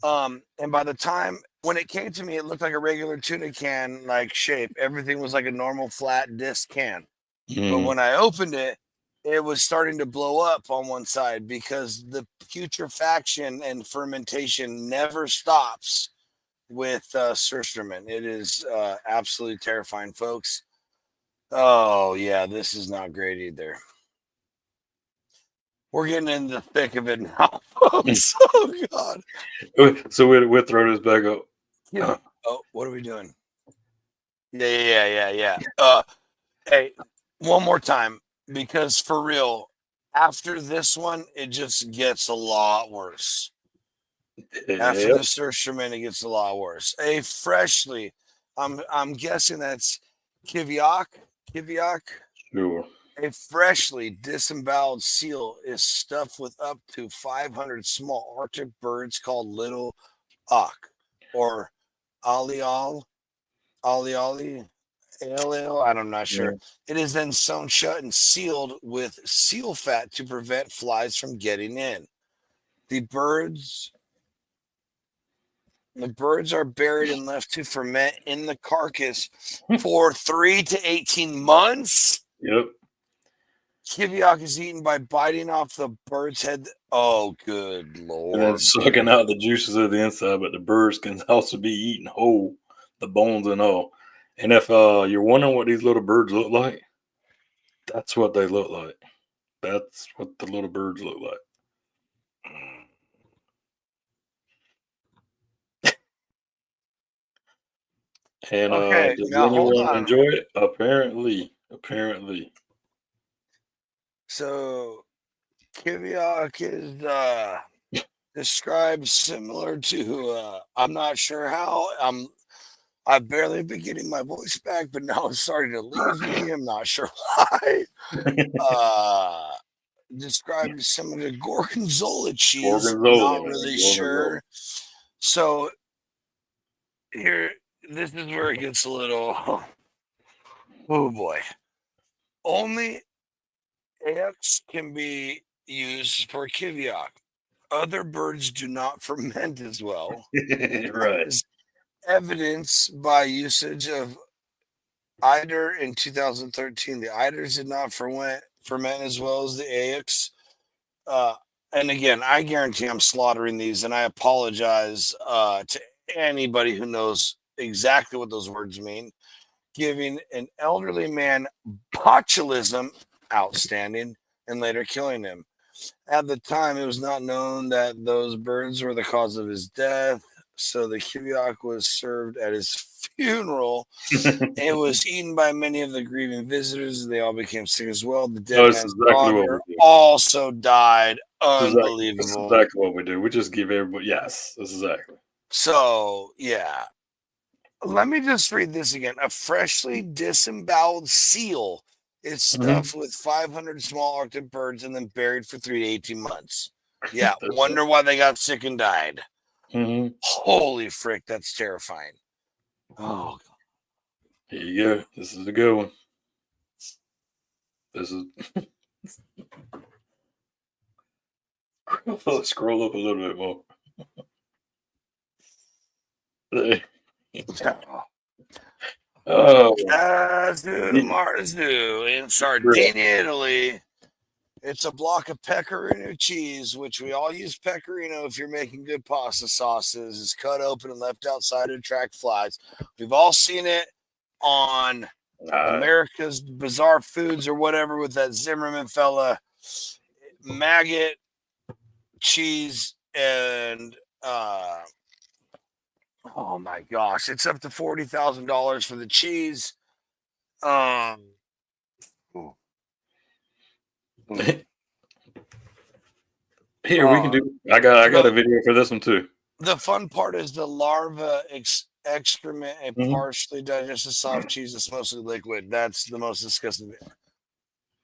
And by the time when it came to me, it looked like a regular tuna can like shape. Everything was like a normal flat disc can. But when I opened it, it was starting to blow up on one side because the putrefaction and fermentation never stops with Surströmming. It is absolutely terrifying, folks. Oh, yeah, this is not great either. We're getting in the thick of it now, folks. Oh, God. So we'll throw this back up. Yeah. Oh, what are we doing? Yeah. Hey, one more time, because for real, after this one, it just gets a lot worse. After the Surströmming, it gets a lot worse. A freshly, I'm guessing that's Kiviak. Sure. A freshly disemboweled seal is stuffed with up to 500 small Arctic birds called little auk or alial. I'm not sure. Yeah. It is then sewn shut and sealed with seal fat to prevent flies from getting in. The birds are buried and left to ferment in the carcass for 3 to 18 months. Yep. Kiviak is eaten by biting off the bird's head. Oh, good Lord. And then sucking out the juices of the inside, but the birds can also be eaten whole, the bones and all. And if you're wondering what these little birds look like, that's what they look like. That's what the little birds look like. And Okay, does now hold anyone on. enjoy it? Apparently. So Kiviak is described similar to I'm not sure how. I've barely been getting my voice back, but now it's starting to leave me. I'm not sure why. Described similar to gorgonzola cheese. Gorgonzola. Not really Gorgonzola. sure. So here, this is where it gets a little. Oh boy! Only eggs can be used for kiviak. Other birds do not ferment as well. Right. As evidenced by usage of eider in 2013. The eiders did not ferment as well as the eggs. And again, I guarantee I'm slaughtering these, and I apologize to anybody who knows exactly what those words mean. Giving an elderly man botulism, outstanding, and later killing him. At the time, it was not known that those birds were the cause of his death, so the kiviak was served at his funeral. It was eaten by many of the grieving visitors. They all became sick as well. The dead That's man's exactly what daughter we do. also died. That's Unbelievable. exactly what we do. We just give everybody. Yes, that's exactly. So, yeah. Let me just read this again. A freshly disemboweled seal is stuffed with 500 small Arctic birds and then buried for 3 to 18 months. Yeah, wonder why they got sick and died. Holy frick, that's terrifying. Oh, God. Here you go. This is a good one. This is. Let's scroll up a little bit more. Oh, Marzu in Sardinia, Italy. It's a block of pecorino cheese, which we all use pecorino if you're making good pasta sauces. It's cut open and left outside to attract flies. We've all seen it on America's Bizarre Foods or whatever with that Zimmerman fella. Maggot, cheese, and oh my gosh, it's up to $40,000 for the cheese. Here we can do. I got a video for this one too. The fun part is the larva excrement a partially digested soft cheese that's mostly liquid. That's the most disgusting thing.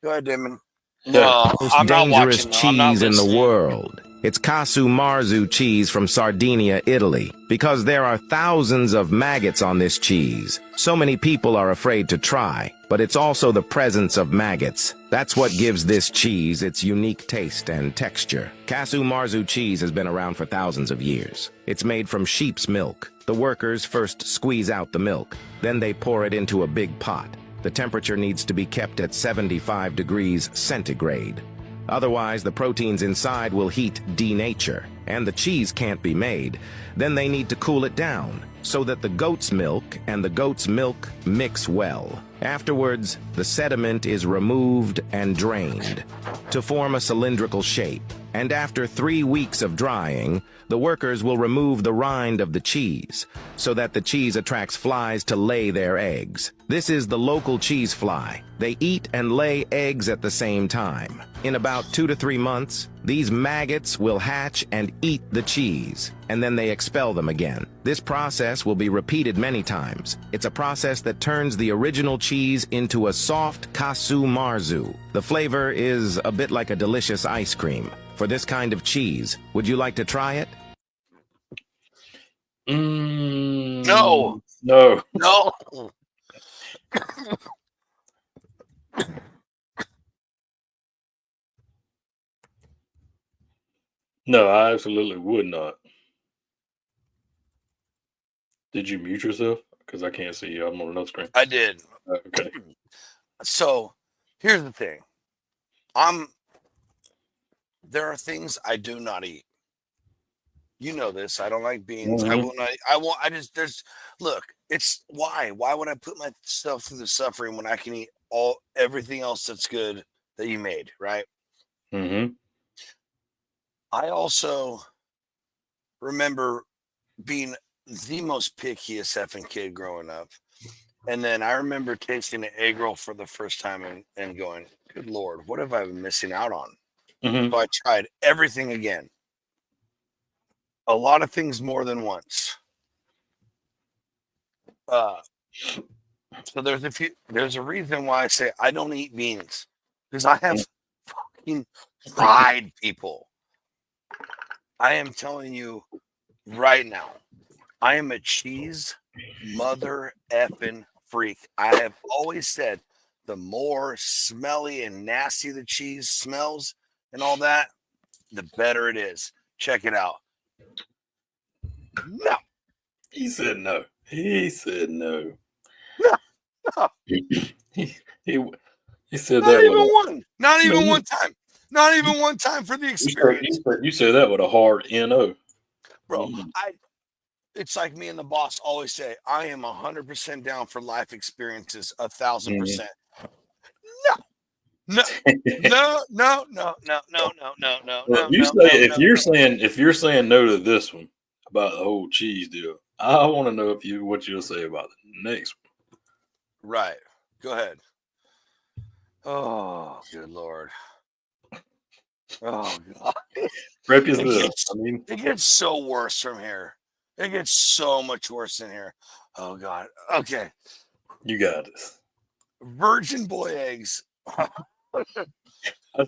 Go ahead, Damon. No, Most I'm not dangerous watching. I'm not cheese in the listening. world. It's Casu Marzu cheese from Sardinia, Italy, because there are thousands of maggots on this cheese. So many people are afraid to try, but it's also the presence of maggots. That's what gives this cheese its unique taste and texture. Casu Marzu cheese has been around for thousands of years. It's made from sheep's milk. The workers first squeeze out the milk, then they pour it into a big pot. The temperature needs to be kept at 75 degrees centigrade. Otherwise, the proteins inside will heat denature, and the cheese can't be made. Then they need to cool it down, so that the goat's milk and the goat's milk mix well. Afterwards, the sediment is removed and drained to form a cylindrical shape. And after 3 weeks of drying, the workers will remove the rind of the cheese, so that the cheese attracts flies to lay their eggs. This is the local cheese fly. They eat and lay eggs at the same time. In about 2 to 3 months, these maggots will hatch and eat the cheese, and then they expel them again. This process will be repeated many times. It's a process that turns the original cheese into a soft Casu Marzu. The flavor is a bit like a delicious ice cream. For this kind of cheese, would you like to try it? No. No. No. No, I absolutely would not. Did you mute yourself? Because I can't see you. I'm on another screen. I did. Okay. So here's the thing. There are things I do not eat. You know this. I don't like beans. I will not. Look, it's why would I put myself through the suffering when I can eat everything else that's good that you made, right? Mm-hmm. I also remember being the most pickiest effing kid growing up. And then I remember tasting an egg roll for the first time and going, good Lord, what have I been missing out on? Mm-hmm. So I tried everything again. A lot of things more than once. So there's a reason why I say I don't eat beans. Because I have fucking fried people. I am telling you right now, I am a cheese mother effing freak. I have always said the more smelly and nasty the cheese smells and all that, the better it is. Check it out. No. He said no. He said no. No. he, he said Not that even with a, one. Not even man, one time. Not even one time for the experience. you said that with a hard N-O. Bro, Mm. it's like me and the boss always say, I am 100% down for life experiences, 1,000%. No, no, no, no, no, no, no, no, no, Well, no, no, no, if no. you're saying no to this one about the whole cheese deal, I want to know what you'll say about the next one. Right. Go ahead. Oh, good Lord. Oh, God. Rep is this. It gets so worse from here. It gets so much worse in here. Oh, God. Okay. You got this. Virgin boy eggs. I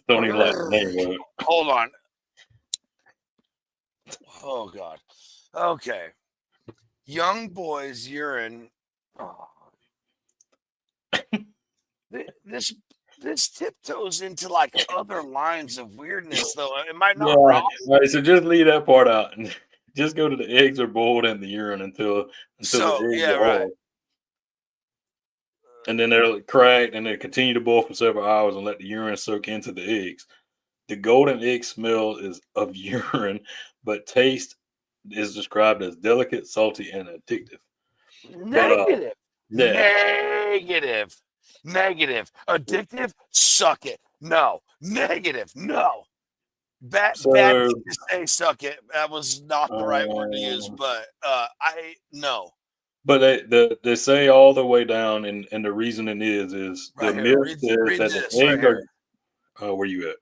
don't even like the name of it. Hold on. Oh, God. Okay. Young boys urine. Oh. This tiptoes into like other lines of weirdness, though. Am I not wrong? Right, so just leave that part out and just go to the eggs are boiled in the urine until So the eggs yeah, are right. hard. And then they'll crack and they continue to boil for several hours and let the urine soak into the eggs. The golden egg smell is of urine, but taste is described as delicate, salty, and addictive. Negative. Yeah. Negative. Addictive? Suck it. No. Negative. No. Bad So, thing to say suck it. That was not the right word to use, but no. But they say all the way down, and the reasoning is Right the here. myth is Read that this the right eggs are. here. Oh, where you at?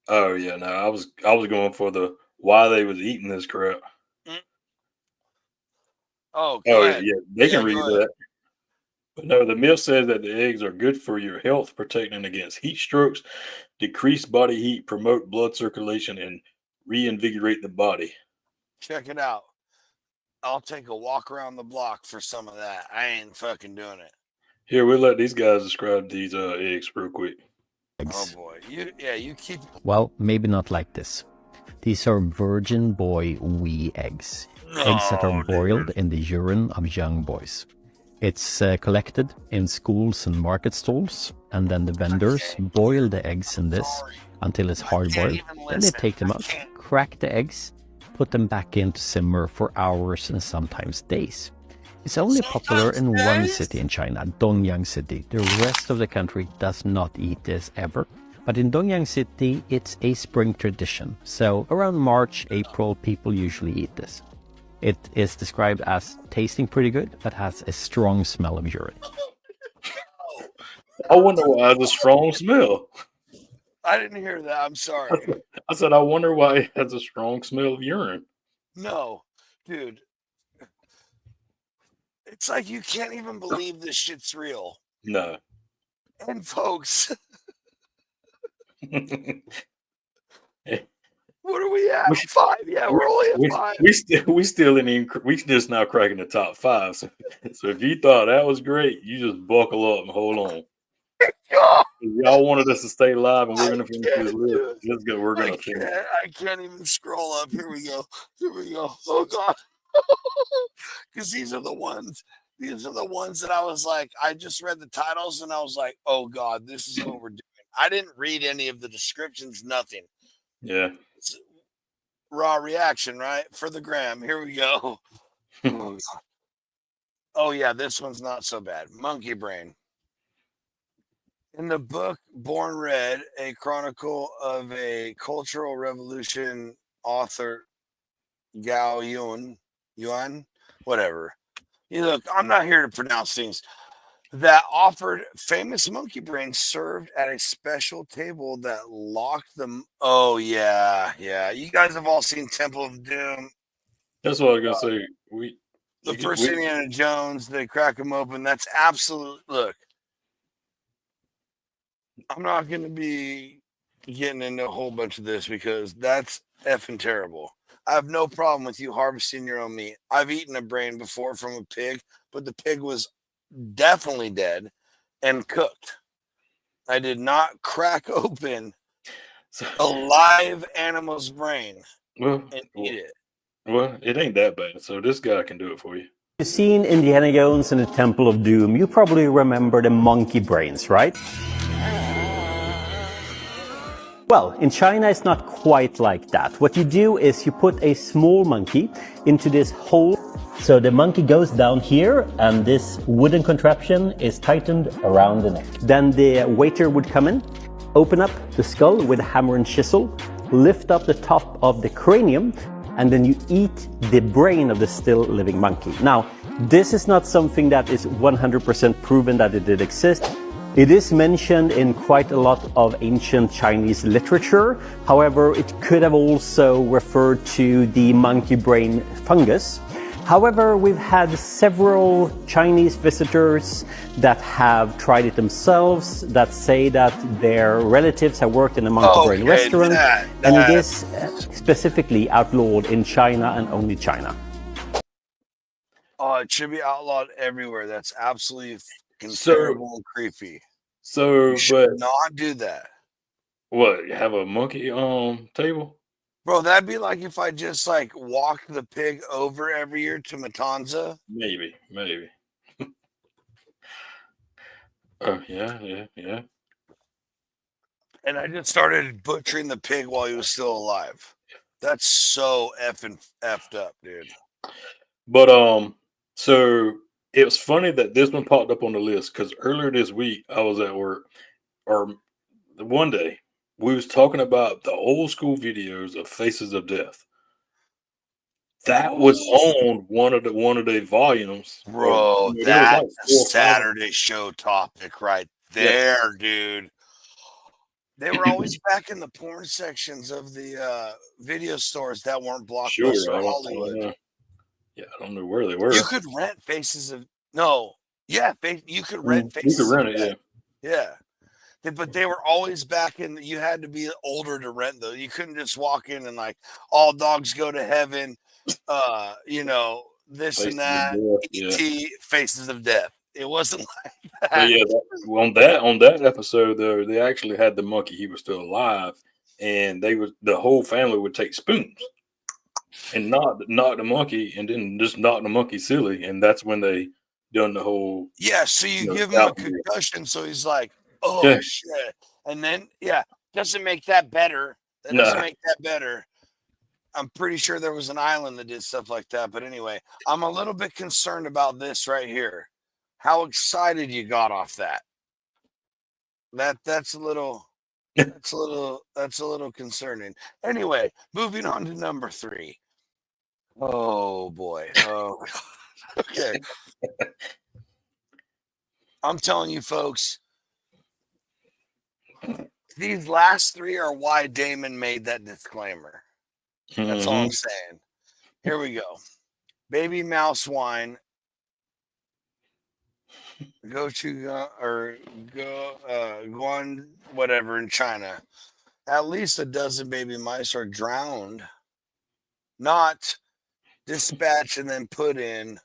Oh yeah, no, I was going for the why they was eating this crap. Oh, go ahead. Yeah, they can Go read ahead. that. But no, the myth says that the eggs are good for your health, protecting against heat strokes, decrease body heat, promote blood circulation, and reinvigorate the body. Check it out. I'll take a walk around the block for some of that. I ain't fucking doing it. Here, we'll let these guys describe these eggs real quick. Oh boy, you keep. Well, maybe not like this. These are virgin boy wee eggs. Eggs that are boiled in the urine of young boys. It's collected in schools and market stalls, and then the vendors boil the eggs in this until it's hard boiled. Then they take them out, crack the eggs, put them back in to simmer for hours and sometimes days. It's only popular in one city in China, Dongyang City. The rest of the country does not eat this ever. But in Dongyang City, it's a spring tradition. So around March, April, people usually eat this. It is described as tasting pretty good, but has a strong smell of urine. I wonder why it has a strong smell. I didn't hear that. I'm sorry. I said, I wonder why it has a strong smell of urine. No, dude. It's like you can't even believe this shit's real. No. And folks, what are we at? 5? Yeah, we're only at 5. We just now cracking the top 5. So if you thought that was great, you just buckle up and hold on. If y'all wanted us to stay live and we're gonna finish this list, let's go. We're gonna finish. I can't even scroll up. Here we go. Oh God. Because these are the ones that I was like, I just read the titles and I was like, oh God, this is what we're doing. I didn't read any of the descriptions, nothing. Yeah. It's raw reaction, right? For the gram. Here we go. Oh yeah, this one's not so bad. Monkey brain. In the book Born Red, a chronicle of a cultural revolution, author Gao Yuan, whatever. Look, I'm not here to pronounce things. That offered famous monkey brains served at a special table that locked them. Oh yeah. You guys have all seen Temple of Doom. That's what I was gonna say. The first Indiana Jones, they crack them open. That's absolute. Look, I'm not going to be getting into a whole bunch of this because that's effing terrible. I have no problem with you harvesting your own meat. I've eaten a brain before from a pig, but the pig was definitely dead and cooked. I did not crack open a live animal's brain and eat it. Well, it ain't that bad. So this guy can do it for you. You've seen Indiana Jones and the Temple of Doom. You probably remember the monkey brains, right? Well, in China, it's not quite like that. What you do is you put a small monkey into this hole. So the monkey goes down here, and this wooden contraption is tightened around the neck. Then the waiter would come in, open up the skull with a hammer and chisel, lift up the top of the cranium, and then you eat the brain of the still living monkey. Now, this is not something that is 100% proven that it did exist. It is mentioned in quite a lot of ancient Chinese literature. However, it could have also referred to the monkey brain fungus. However, we've had several Chinese visitors that have tried it themselves, that say that their relatives have worked in a monkey brain restaurant, and it is specifically outlawed in China and only China. Oh, it should be outlawed everywhere. That's absolutely terrible and creepy. So, you should not do that. What? Have a monkey table? Bro, that'd be like if I just like walked the pig over every year to Matanza. Maybe. Oh yeah. And I just started butchering the pig while he was still alive. That's so effing effed up, dude. But so it was funny that this one popped up on the list because earlier this week I was at work, or one day we was talking about the old school videos of Faces of Death. That was on one of the volumes. Bro, that's like a Saturday show topic right there, dude. They were always back in the porn sections of the video stores that weren't Blockbuster or Hollywood. Yeah, I don't know where they were. You could rent Faces of you could rent Faces. You could rent it, yeah. But they were always back in. You had to be older to rent those. You couldn't just walk in and like all dogs go to heaven. This Faces and that. E.T. Faces of Death. It wasn't like that. But yeah, on that episode though, they actually had the monkey. He was still alive, and the whole family would take spoons and knock the monkey, and then just knock the monkey silly, and that's when they done the whole. Yeah, so you give him a concussion, so he's like, "Oh shit," and then doesn't make that better. That doesn't make that better. I'm pretty sure there was an island that did stuff like that, but anyway, I'm a little bit concerned about this right here. How excited you got off that? That's a little concerning. Anyway, moving on to number 3. Oh boy. Oh, okay. I'm telling you, folks, these last 3 are why Damon made that disclaimer. That's all I'm saying. Here we go. Baby mouse wine. Guan, whatever, in China. At least a dozen baby mice are drowned, not dispatched and then put in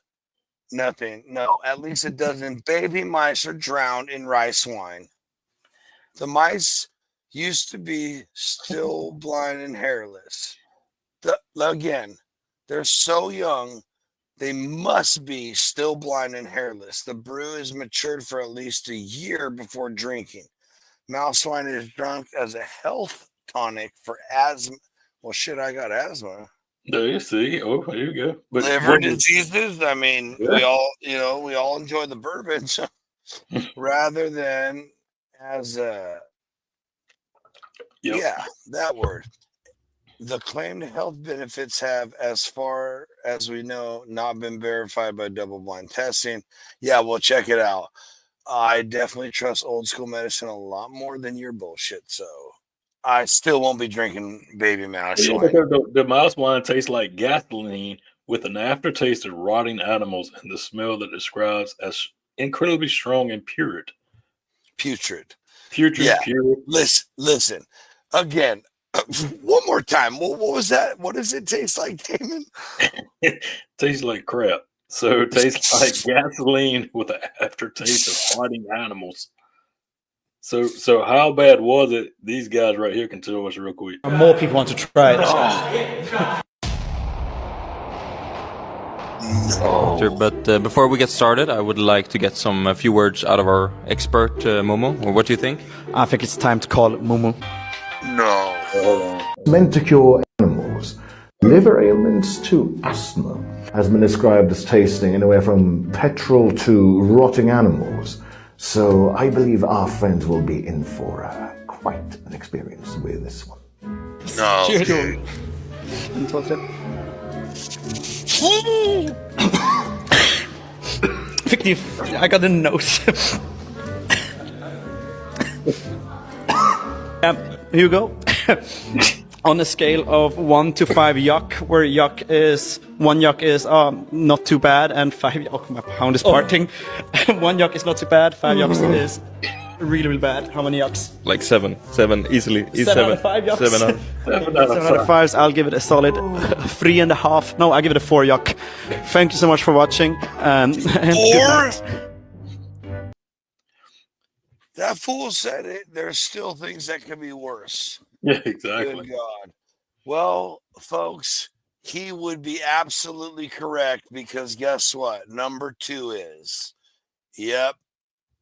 nothing. No, at least a dozen baby mice are drowned in rice wine. The mice used to be still blind and hairless. Again, they're so young. They must be still blind and hairless. The brew is matured for at least a year before drinking. Mouse wine is drunk as a health tonic for asthma. Well, shit, I got asthma. There you see. Oh, there you go. But liver diseases. I mean, we all enjoy the bourbon rather than has Yep. yeah, that word. The claimed health benefits have, as far as we know, not been verified by double-blind testing. Yeah, well, check it out. I definitely trust old school medicine a lot more than your bullshit. So I still won't be drinking baby mouse Yeah, wine. because the mouse wine tastes like gasoline with an aftertaste of rotting animals and the smell that describes as incredibly strong and putrid. Putrid. Putrid, Yeah. pure. Listen. Again, one more time. What was that? What does it taste like, Damon? It tastes like crap. So it tastes like gasoline with an aftertaste of fighting animals. So how bad was it? These guys right here can tell us real quick. More people want to try it. No. But before we get started, I would like to get a few words out of our expert, Momo. Or what do you think? I think it's time to call Mumu. No. Hold on. Meant to cure animals. Liver ailments to asthma has been described as tasting anywhere from petrol to rotting animals. So I believe our friends will be in for quite an experience with this one. No. I got a nose. Here you go. On a scale of 1 to 5 yuck, where one yuck is not too bad, and 5 yuck, my pound is parting. 1 yuck is not too bad, 5 yucks is really, really bad. How many yucks? Like 7 easily. 7 out of 5 yucks. 7 out of 5. I'll give it a solid 3.5. No, I'll give it a 4 yuck. Thank you so much for watching. And 4? That fool said it. There's still things that can be worse. Yeah, exactly. Good God. Well, folks, he would be absolutely correct because guess what? Number 2 is. Yep.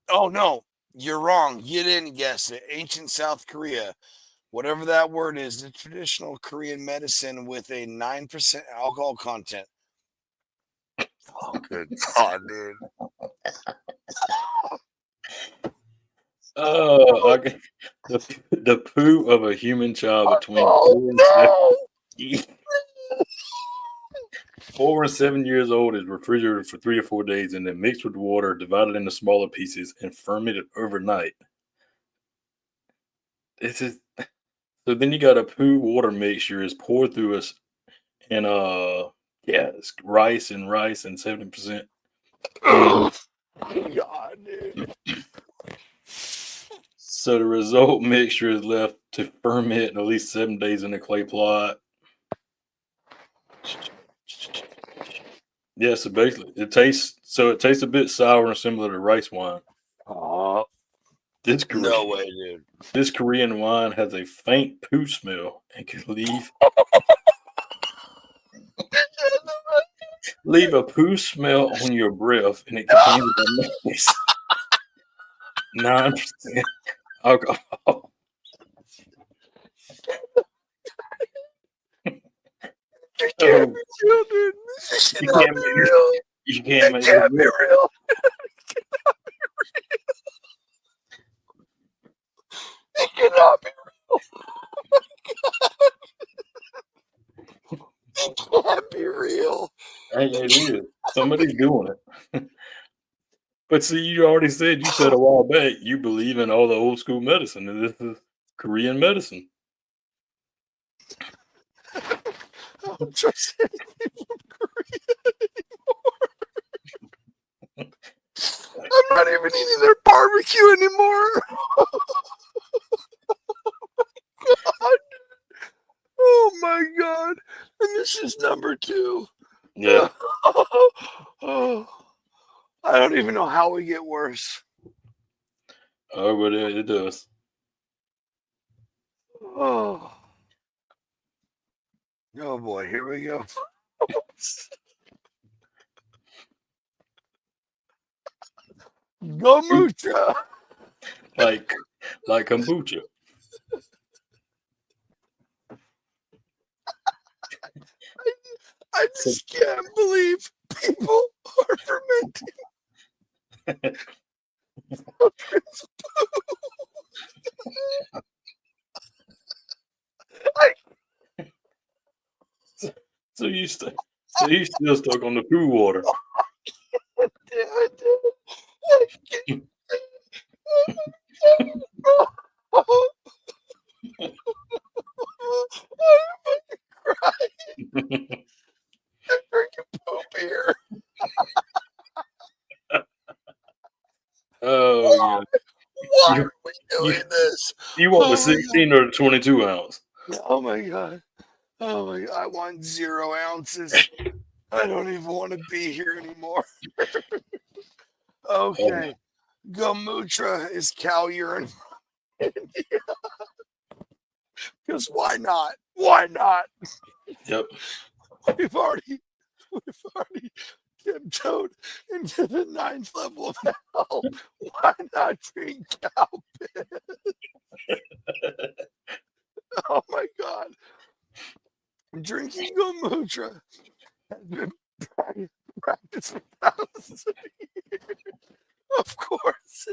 Oh, no, you're wrong. You didn't guess it. Ancient South Korea, whatever that word is, the traditional Korean medicine with a 9% alcohol content. Oh, good God, dude. Oh, the poo of a human child between 4 and 7 years old is refrigerated for 3 to 4 days and then mixed with water, divided into smaller pieces, and fermented overnight. So then you got a poo water mixture is poured through us, and it's rice and 70%. God, dude. So the result mixture is left to ferment at least 7 days in a clay plot. Yeah, so basically it tastes a bit sour and similar to rice wine. Oh, no way, dude. This Korean wine has a faint poo smell and can leave a poo smell on your breath, and it contains 9% alcohol. You can't be real, dude. You can't make it real. It cannot be real. It can't be real. Hey, it is. Somebody's doing it. But see, you said a while back you believe in all the old school medicine, and this is Korean medicine. I don't trust anything from Korea anymore. I'm not even eating their barbecue anymore. Oh my God. And this is number 2. Yeah. Oh, I don't even know how we get worse. Oh, but it does. Oh boy, here we go. Gomucha. Like kombucha. I just can't believe people are fermenting children's poo. So you so he's still stuck on the poo water. Poop here. Oh yeah. Why are we doing this? You want the Oh my 16 or the 22 ounce? Oh my god. Oh my god. I want 0 ounces. I don't even want to be here anymore. Okay. Gomutra is cow urine. Because why not? Why not? Yep. We've already tiptoed into the 9th level of hell. Why not drink cow piss? Oh my god. Drinking Gomutra has been practiced for thousands of years. Of course.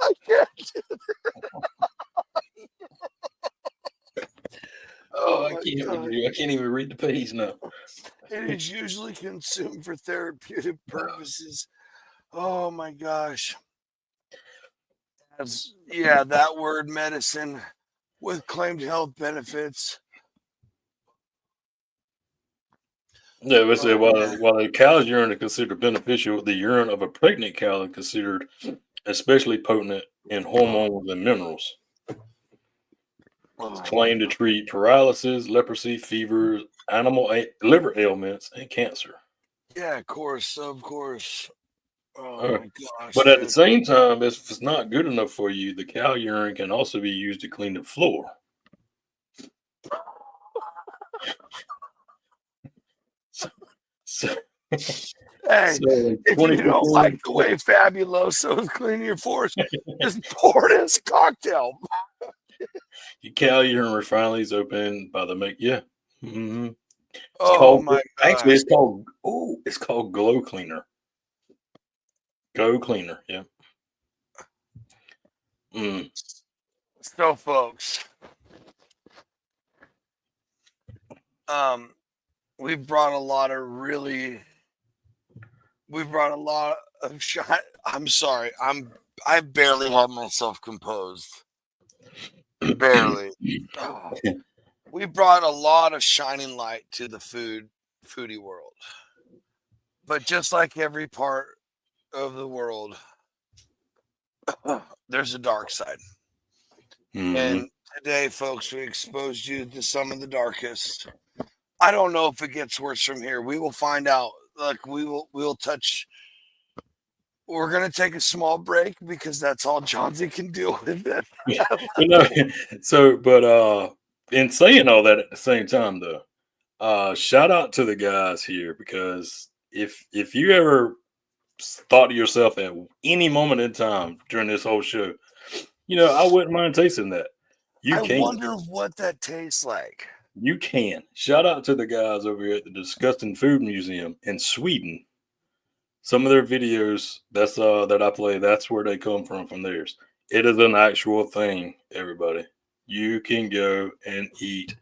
I can't do that. Oh, I can't even read the page now. It is usually consumed for therapeutic purposes. Oh my gosh. Yeah, that word medicine with claimed health benefits. Yeah, but say while a cow's urine is considered beneficial, the urine of a pregnant cow is considered especially potent in hormones and minerals. It's claimed to treat paralysis, leprosy, fevers, liver ailments, and cancer. Yeah, of course. Oh my gosh. But at the same time, if it's not good enough for you, the cow urine can also be used to clean the floor. So, Hey, if you don't like the way Fabuloso is cleaning your floors, just pour this cocktail. Your cow urine refinery is open by the yeah. Mm-hmm. My gosh. Actually, it's called Glow Cleaner. Glow Cleaner, yeah. So, folks, we've brought a lot of shot. I'm sorry. I barely have myself composed. Barely. We brought a lot of shining light to the foodie world. But just like every part of the world, there's a dark side. And today, folks, we exposed you to some of the darkest. I don't know if it gets worse from here. We will find out. Like we'll touch. We're gonna take a small break because that's all Johnsy can deal with. But in saying all that at the same time, though, shout out to the guys here, because if you ever thought to yourself at any moment in time during this whole show, I wouldn't mind tasting that. I wonder what that tastes like. You can. Shout out to the guys over here at the Disgusting Food Museum in Sweden. Some of their videos that I play, that's where they come from theirs. It is an actual thing, everybody. You can go and eat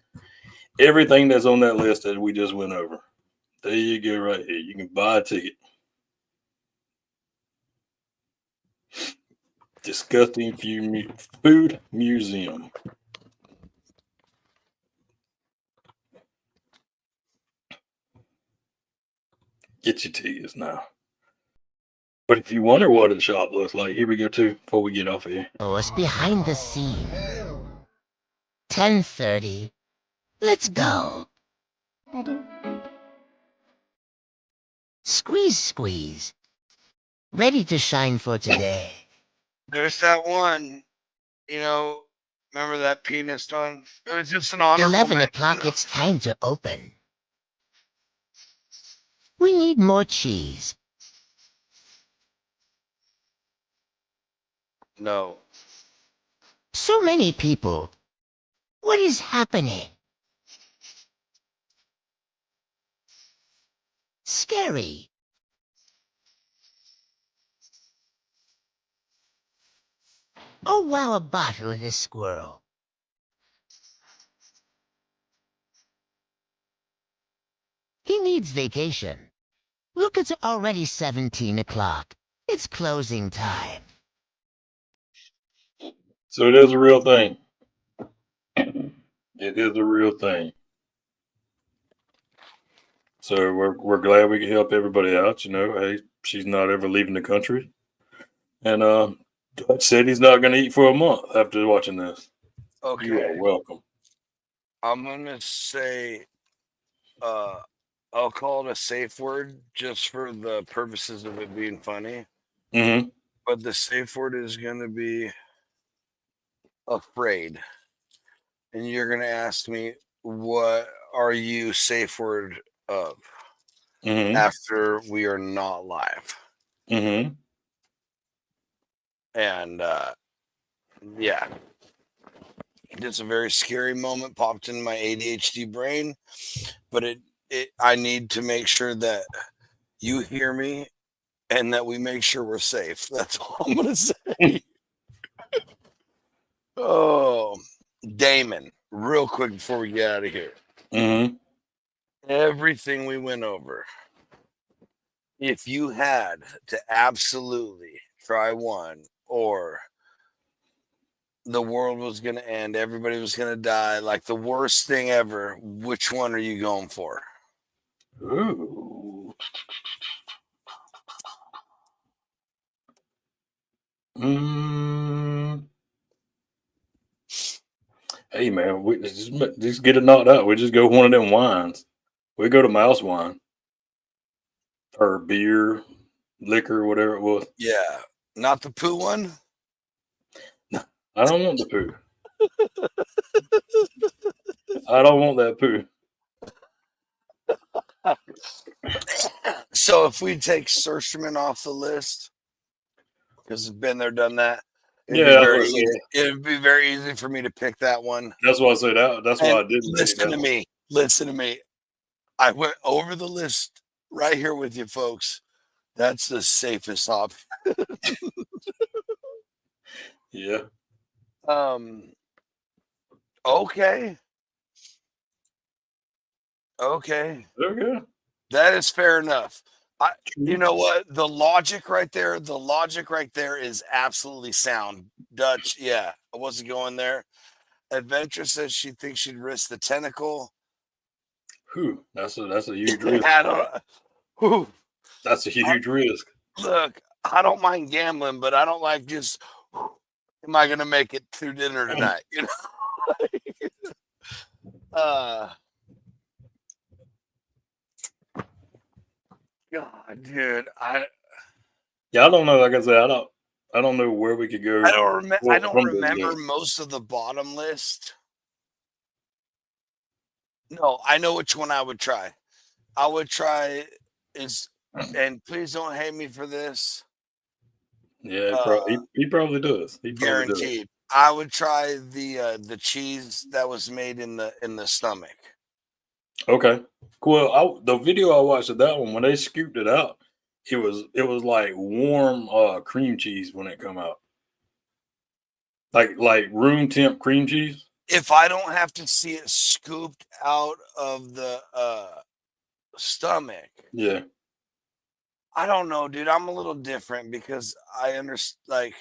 everything that's on that list that we just went over. There you go, right here. You can buy a ticket. Disgusting Food Museum. Get your tickets now. But if you wonder what the shop looks like, here we go too, before we get off of here. Oh, it's behind the scene. 10:30. Let's go. Squeeze. Ready to shine for today. There's that one, remember that penis one? It was just an honor. 11 o'clock, it's time to open. We need more cheese. No. So many people. What is happening? Scary. Oh wow, a bottle and a squirrel. He needs vacation. Look, it's already 17 o'clock. It's closing time. So it is a real thing. It is a real thing. So we're glad we can help everybody out. Hey, she's not ever leaving the country, and Dutch said he's not going to eat for a month after watching this. Okay. You are welcome. I'm gonna say, I'll call it a safe word just for the purposes of it being funny. Mm-hmm. But the safe word is gonna be afraid. And you're gonna ask me, what are you safe word of after we are not live? Mm-hmm. And yeah. Just a very scary moment popped in my ADHD brain, but I need to make sure that you hear me and that we make sure we're safe. That's all I'm gonna say. Oh, Damon, real quick before we get out of here. Mm-hmm. Everything we went over, if you had to absolutely try one, or the world was going to end, everybody was going to die, like the worst thing ever, which one are you going for? Ooh. Hey man, we just get it knocked out. We just go one of them wines. We go to mouse wine or beer, liquor, whatever it was. Yeah, not the poo one. I don't want the poo. I don't want that poo. So if we take Sursterman off the list, because it's been there, done that. It'd be very easy for me to pick that one. That's why I said that. That's why I didn't. Listen to me. Listen to me. I went over the list right here with you, folks. That's the safest option. Yeah. Okay. Okay. Okay. That is fair enough. You know what? The logic right there is absolutely sound. Dutch, yeah, I wasn't going there. Adventure says she thinks she'd risk the tentacle. Whew, that's a huge risk. That's a huge risk. Look, I don't mind gambling, but I don't like just, am I going to make it through dinner tonight? You know? God, dude, I don't know. Like I said, I don't know where we could go. I don't remember most of the bottom list. No, I know which one I would try. I would try and please don't hate me for this. Yeah, he probably does. He probably guaranteed. Does. I would try the cheese that was made in the stomach. Okay, cool. The video I watched of that one, when they scooped it out, it was like warm cream cheese when it come out, like room temp cream cheese. If I don't have to see it scooped out of the stomach, yeah, I don't know, dude. I'm a little different because I understand. Like,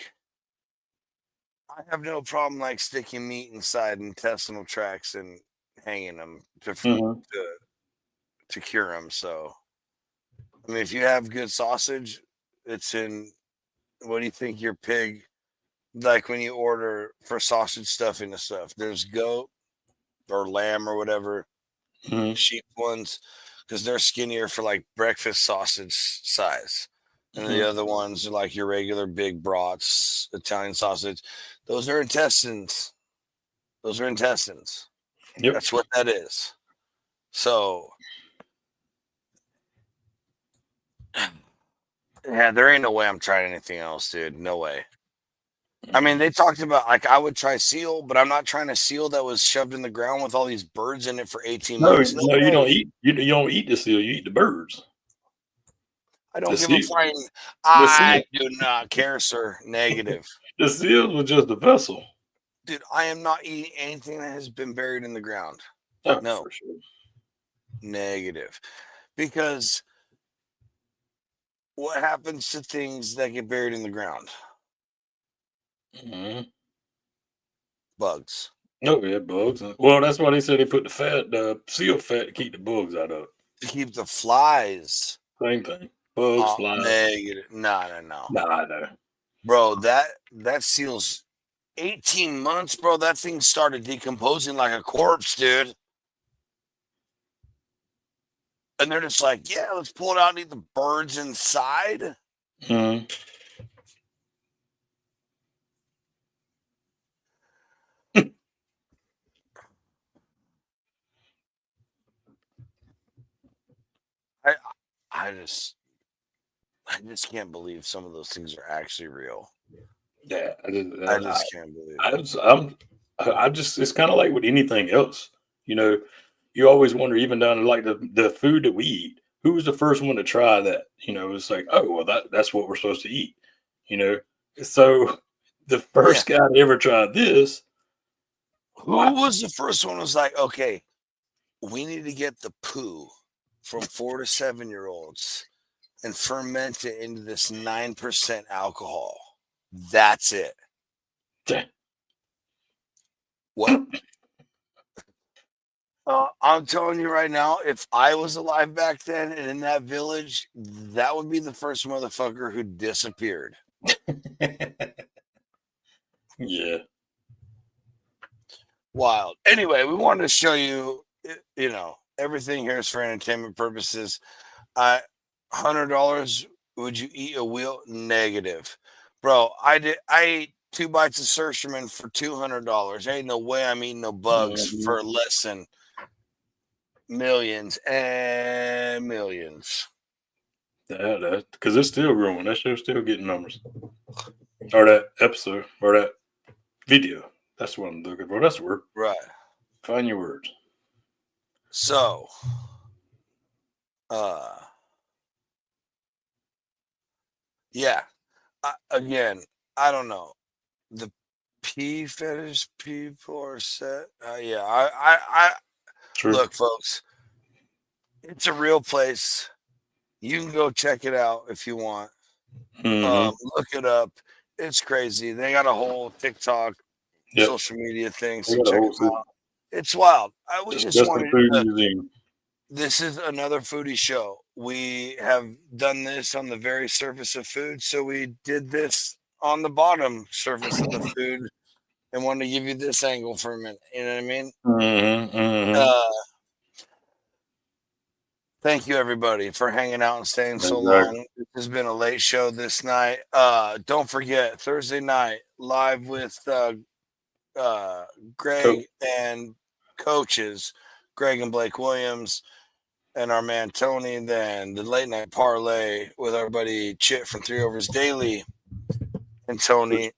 I have no problem like sticking meat inside intestinal tracts and hanging them to cure them. So, I mean, if you have good sausage, it's in. What do you think your pig? Like when you order for sausage stuffing and stuff, there's goat or lamb or whatever, sheep ones, because they're skinnier for like breakfast sausage size. And the other ones are like your regular big brats, Italian sausage. Those are intestines. Yep. That's what that is. So, yeah, there ain't no way I'm trying anything else, dude. No way. I mean, they talked about like I would try seal, but I'm not trying a seal that was shoved in the ground with all these birds in it for 18 months. No, you don't eat. You don't eat the seal. You eat the birds. I don't give a flying. I do not care, sir. Negative. The seal was just a vessel. Dude, I am not eating anything that has been buried in the ground. Oh, no. for sure. Negative. Because what happens to things that get buried in the ground? Mm-hmm. Bugs. No, yeah, bugs. Well, that's why they said they put the seal fat to keep the bugs out of it. To keep the flies. Same thing. Bugs, flies. Negative. No. No. Bro, that seal's 18 months, bro. That thing started decomposing like a corpse, dude. And they're just like, yeah, let's pull it out and eat the birds inside. Mm-hmm. I just can't believe some of those things are actually real. Yeah, I just can't believe it. I just it's kind of like with anything else. You know, you always wonder, even down to like the food that we eat, who was the first one to try that? You know, it's like, oh well, that's what we're supposed to eat. You know, so the first guy to ever tried this. Who was the first one? Was like, okay, we need to get the poo from 4 to 7-year-olds and ferment it into this 9% alcohol. That's it. What? I'm telling you right now, if I was alive back then and in that village, that would be the first motherfucker who disappeared. Yeah. Wild. Anyway, we wanted to show you, you know, everything here is for entertainment purposes. $100, would you eat a wheel? Negative. Bro, I ate 2 bites of Surshman for $200. Ain't no way I'm eating no bugs for less than millions and millions. That because it's still growing. That show's still getting numbers. Or that episode, or that video. That's what I'm looking for. That's the word. Right. Find your words. So, yeah. Again, I don't know. The pee fetish people are set. Yeah. I look, folks. It's a real place. You can go check it out if you want. Look it up. It's crazy. They got a whole TikTok, social media thing. So check them out. It's wild. We just wanted to. This is another foodie show. We have done this on the very surface of food, so we did this on the bottom surface of the food, and wanted to give you this angle for a minute. You know what I mean? Thank you, everybody, for hanging out and staying so long. This has been a late show this night. Don't forget, Thursday night, live with Greg and coaches, Greg and Blake Williams, and our man Tony. Then the late night parlay with our buddy Chit from 3 Overs Daily and Tony,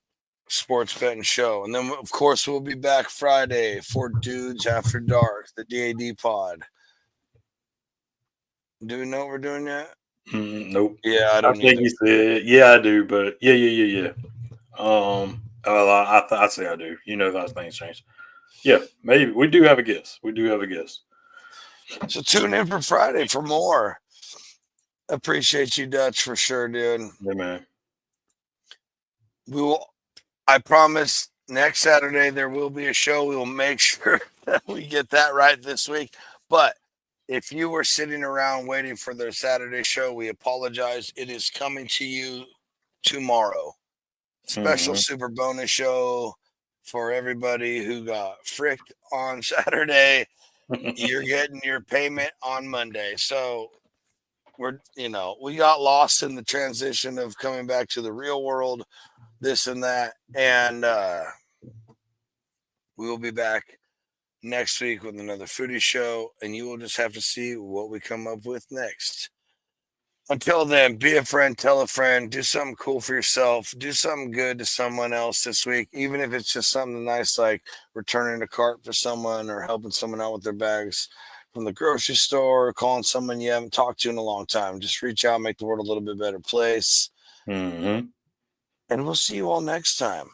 Sports Betting Show. And then, of course, we'll be back Friday for Dudes After Dark, the DAD pod. Do we know what we're doing yet? Nope. Yeah, I don't think he said, yeah, I do, but yeah. I say I do. You know, those things change. Yeah, maybe we do have a guess. So tune in for Friday for more. Appreciate you, Dutch, for sure, dude. Yeah, man. I promise next Saturday there will be a show. We will make sure that we get that right this week. But if you were sitting around waiting for the Saturday show, we apologize. It is coming to you tomorrow. Special super bonus show for everybody who got fricked on Saturday. You're getting your payment on Monday. So we got lost in the transition of coming back to the real world, this and that. And we will be back next week with another foodie show, and you will just have to see what we come up with next. Until then, be a friend, tell a friend, do something cool for yourself, do something good to someone else this week, even if it's just something nice like returning a cart for someone or helping someone out with their bags from the grocery store, or calling someone you haven't talked to in a long time. Just reach out, make the world a little bit better place. And we'll see you all next time.